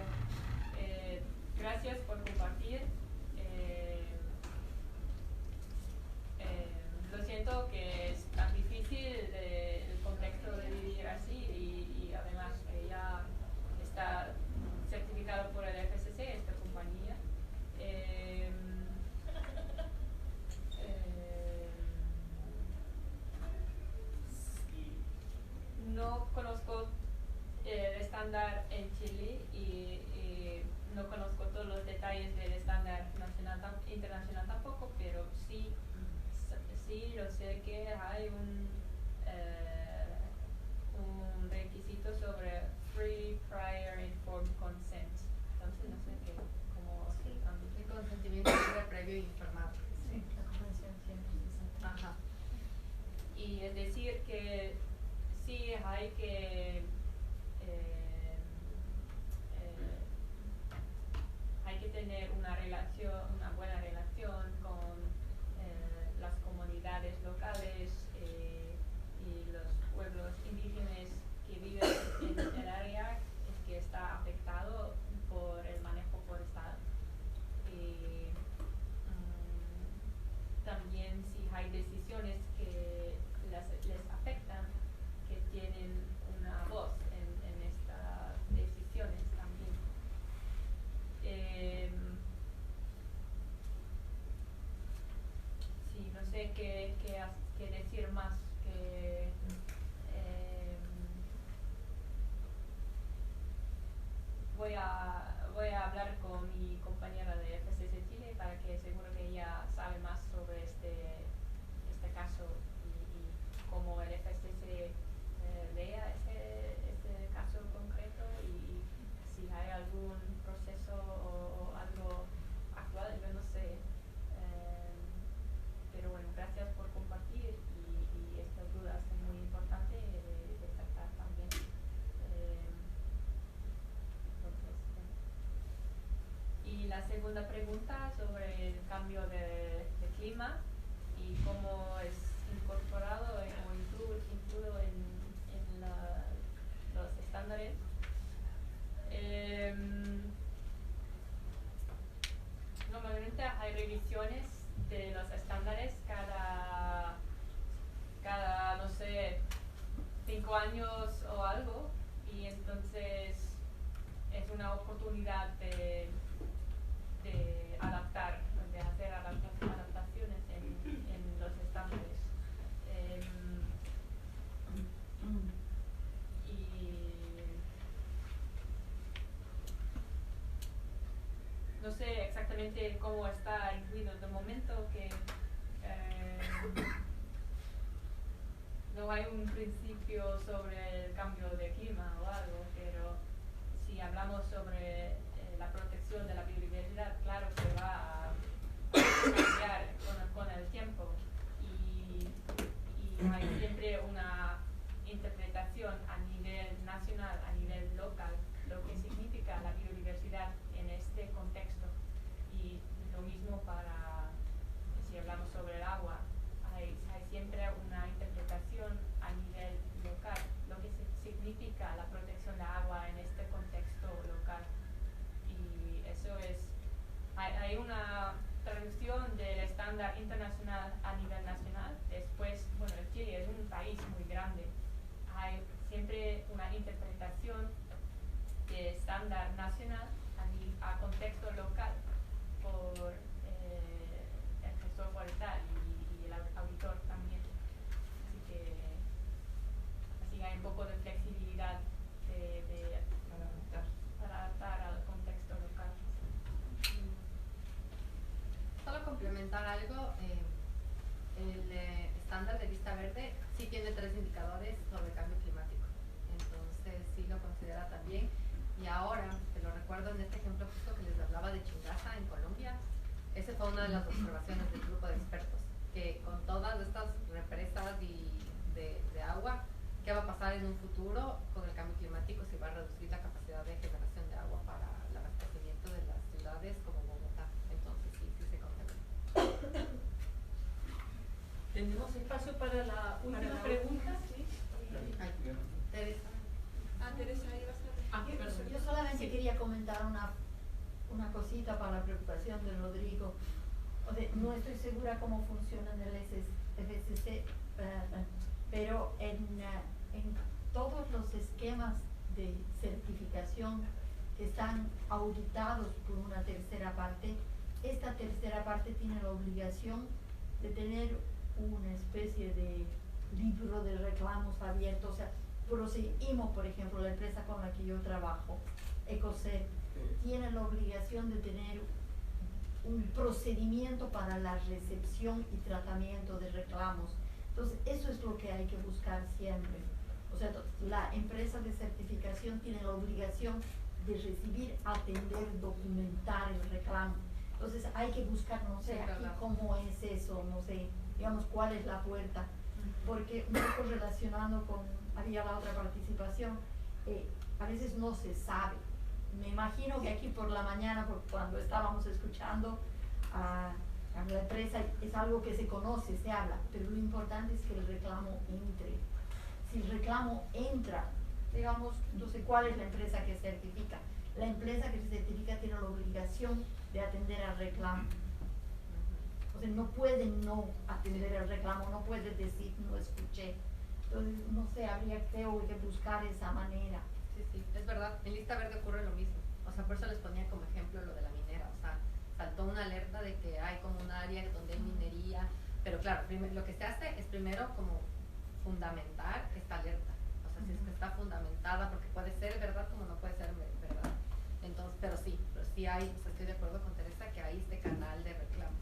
Gracias por compartir. Lo siento que es tan difícil el contexto de vivir así y además ya está certificado por el FSC, esta compañía. No conozco el estándar en Chile y no conozco todos los detalles del estándar nacional, internacional tampoco, pero sí lo sé que hay un requisito sobre free, prior, informed consent. Entonces no sé cómo el consentimiento libre, previo e informado. Sí, la convención 160. Ajá. Y es decir que sí hay que tener una buena relación con las comunidades locales y los pueblos indígenas que viven en el área que está afectado por el manejo forestal. Y también si hay decisiones que les afectan, que tienen una voz en estas decisiones también. Sí, no sé qué decir más. Voy a hablar con mi compañera de FSC Chile para que seguro que ella sabe más sobre este caso y cómo el FSC lea este caso concreto y si hay algún proceso o algo actual, yo no sé. Pero bueno, gracias por compartir y estas dudas son muy importantes de tratar también. segunda pregunta sobre el cambio de clima y cómo es incorporado o incluido en los estándares. Normalmente hay revisiones de los estándares cada no sé, 5 años o algo, y entonces es una oportunidad de adaptar, de hacer adaptaciones en los estándares. Y no sé exactamente cómo está incluido de momento, que no hay un principio sobre el cambio de clima o algo, pero si hablamos sobre la protección de la biodiversidad, claro que va a cambiar con el tiempo, y hay siempre una interpretación a nivel nacional, a nivel local, lo que significa la biodiversidad en este contexto. Y lo mismo para, si hablamos sobre el agua, hay siempre una interpretación a nivel local, lo que significa la protección de agua en este contexto local. Y eso es, hay una traducción del estándar internacional a nivel nacional. Después, bueno, Chile es un país muy grande, hay siempre una interpretación de estándar nacional a contexto local por el gestor forestal y el auditor también. Así que hay un poco de flexibilidad para adaptar al contexto local. Solo complementar algo, el estándar de lista verde sí tiene 3 indicadores sobre cambio climático, entonces sí lo considera también. Y ahora, te lo recuerdo en este ejemplo justo que les hablaba de Chingaza en Colombia, esa fue una de las observaciones del grupo de expertos, que con todas estas represas de agua, ¿qué va a pasar en un futuro con el cambio climático? Si va a reducir la capacidad de generación de agua para el abastecimiento de las ciudades como Bogotá. Entonces sí se contempla. Tenemos espacio para la última pregunta. ¿Sí? Teresa. Teresa, yo solamente quería comentar una cosita para la preocupación de Rodrigo. O sea, no estoy segura cómo funciona en el FSC, pero en todos los esquemas de certificación que están auditados por una tercera parte, esta tercera parte tiene la obligación de tener una especie de libro de reclamos abiertos. O sea, Proseguimos, por ejemplo, la empresa con la que yo trabajo, Ecocet, tiene la obligación de tener un procedimiento para la recepción y tratamiento de reclamos. Entonces, eso es lo que hay que buscar siempre. O sea, la empresa de certificación tiene la obligación de recibir, atender, documentar el reclamo. Entonces, hay que buscar, no sé, aquí cómo es eso, no sé, digamos, cuál es la puerta. Porque un poco relacionando con, había la otra participación, a veces no se sabe. Me imagino que aquí por la mañana, cuando estábamos escuchando a la empresa, es algo que se conoce, se habla, pero lo importante es que el reclamo entre. Si el reclamo entra, digamos, no sé cuál es la empresa que certifica. La empresa que certifica tiene la obligación de atender al reclamo. O sea, no puede no atender el reclamo, no puede decir no escuché. Entonces, no sé, habría creo que buscar esa manera. Sí, es verdad. En lista verde ocurre lo mismo. O sea, por eso les ponía como ejemplo lo de la minera. O sea, saltó una alerta de que hay como un área donde hay minería. Pero claro, lo que se hace es primero como fundamentar esta alerta. O sea, si es que está fundamentada, porque puede ser verdad como no puede ser verdad. Entonces, pero sí hay, o sea, estoy de acuerdo con Teresa que hay este canal de reclamos.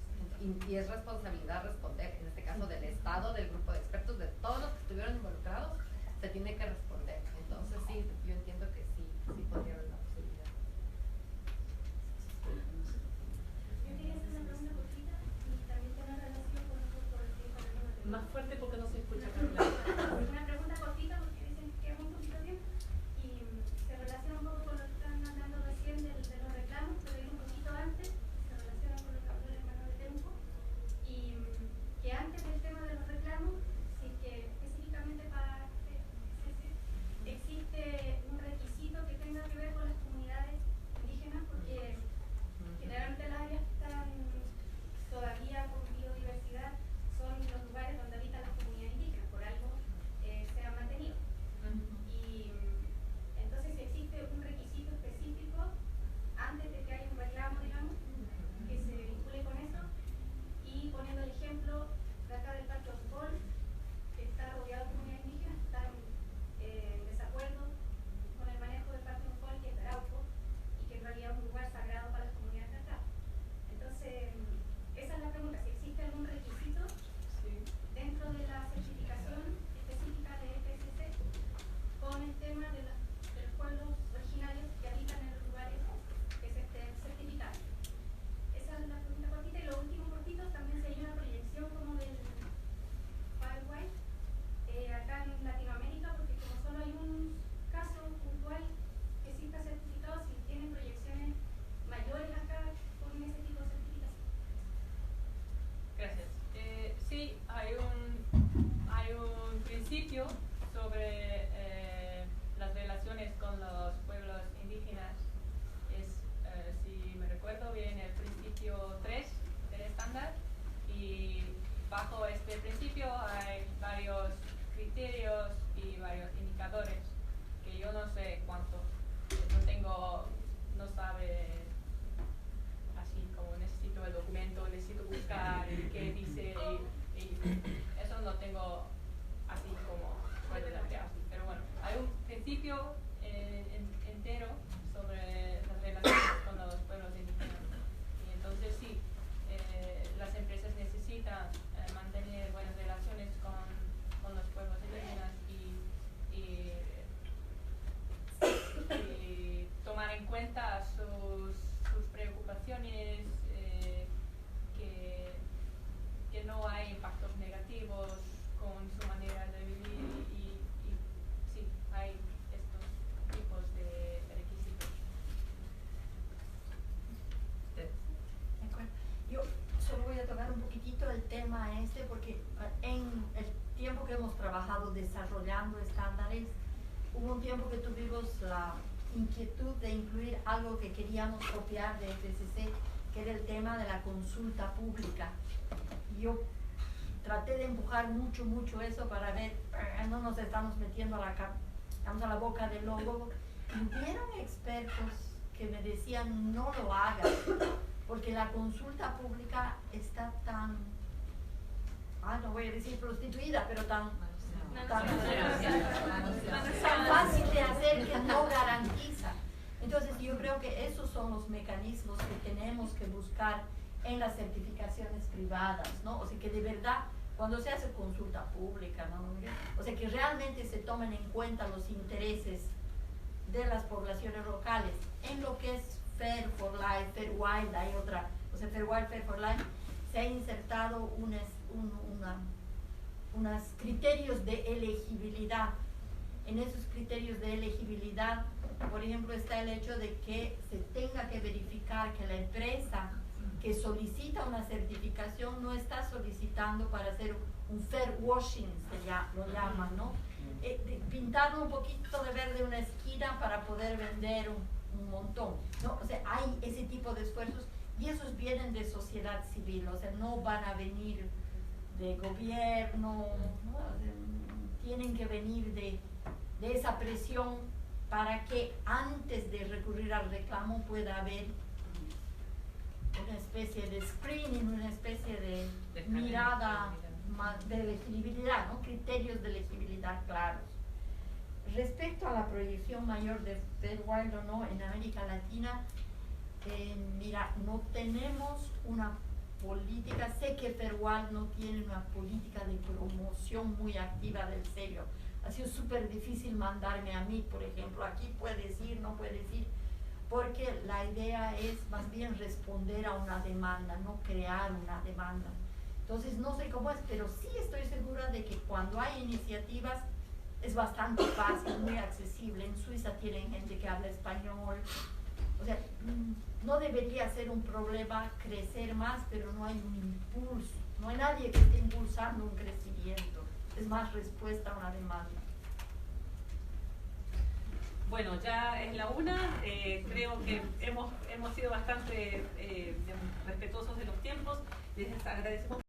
Y es responsabilidad responder, en este caso del Estado, del grupo de expertos, de todos los que estuvieron involucrados, se tiene que responder. Entonces sí, yo entiendo que sí podría haber una posibilidad. Yo quería hacer una pregunta cortita y también tiene relación con el tiempo. Más fuerte porque no se escucha. Una pregunta cortita porque dicen que es muy poquito tiempo y se relaciona un poco con lo que están hablando recién de los reclamos, pero ir un poquito antes. desde el principio hay varios criterios y varios indicadores que yo no sé cuánto, no sabe, así como necesito el documento, necesito buscar qué dice y eso no tengo así como puede darte así. Pero bueno, hay un principio entero sobre las relaciones con los pueblos indígenas. Y entonces sí, las empresas necesitan mantener buenas relaciones con los pueblos indígenas y tomar en cuenta sus preocupaciones, que no hay impactos negativos con su manera de vivir y sí, hay estos tipos de requisitos. De acuerdo. Yo solo voy a tocar un poquitito el tema porque en el tiempo que hemos trabajado desarrollando estándares, hubo un tiempo que tuvimos la inquietud de incluir algo que queríamos copiar de FCC, que era el tema de la consulta pública. Yo traté de empujar mucho eso para ver, no nos estamos metiendo a la boca del lobo. Hubieron expertos que me decían, no lo hagas, porque la consulta pública está tan, no voy a decir prostituida, pero tan fácil de hacer que no garantiza. Entonces yo creo que esos son los mecanismos que tenemos que buscar en las certificaciones privadas, ¿no? O sea, que de verdad, cuando se hace consulta pública, ¿no? O sea, que realmente se tomen en cuenta los intereses de las poblaciones locales. En lo que es Fair for Life, Fair Wild, hay otra, o sea, Fair Wild, Fair for Life, se ha insertado unos criterios de elegibilidad. En esos criterios de elegibilidad, por ejemplo, está el hecho de que se tenga que verificar que la empresa que solicita una certificación no está solicitando para hacer un fair washing, lo llaman, ¿no? Pintar un poquito de verde una esquina para poder vender un montón, ¿no? O sea, hay ese tipo de esfuerzos y esos vienen de sociedad civil, o sea, no van a venir de gobierno, ¿no? O sea, tienen que venir de esa presión para que antes de recurrir al reclamo pueda haber una especie de screening, una especie de mirada de elegibilidad, ¿no? Criterios de elegibilidad claros. Respecto a la proyección mayor de Fair Wild o no en América Latina, mira, no tenemos una política, sé que Fair Wild no tiene una política de promoción muy activa del sello. Ha sido súper difícil mandarme a mí, por ejemplo, aquí puedes ir, no puedes ir, porque la idea es más bien responder a una demanda, no crear una demanda. Entonces no sé cómo es, pero sí estoy segura de que cuando hay iniciativas es bastante fácil, muy accesible. En Suiza tienen gente que habla español, o sea, no debería ser un problema crecer más, pero no hay un impulso, no hay nadie que esté impulsando un crecimiento, es más respuesta a una demanda. Bueno, ya es la una, creo que hemos sido bastante respetuosos de los tiempos, les agradecemos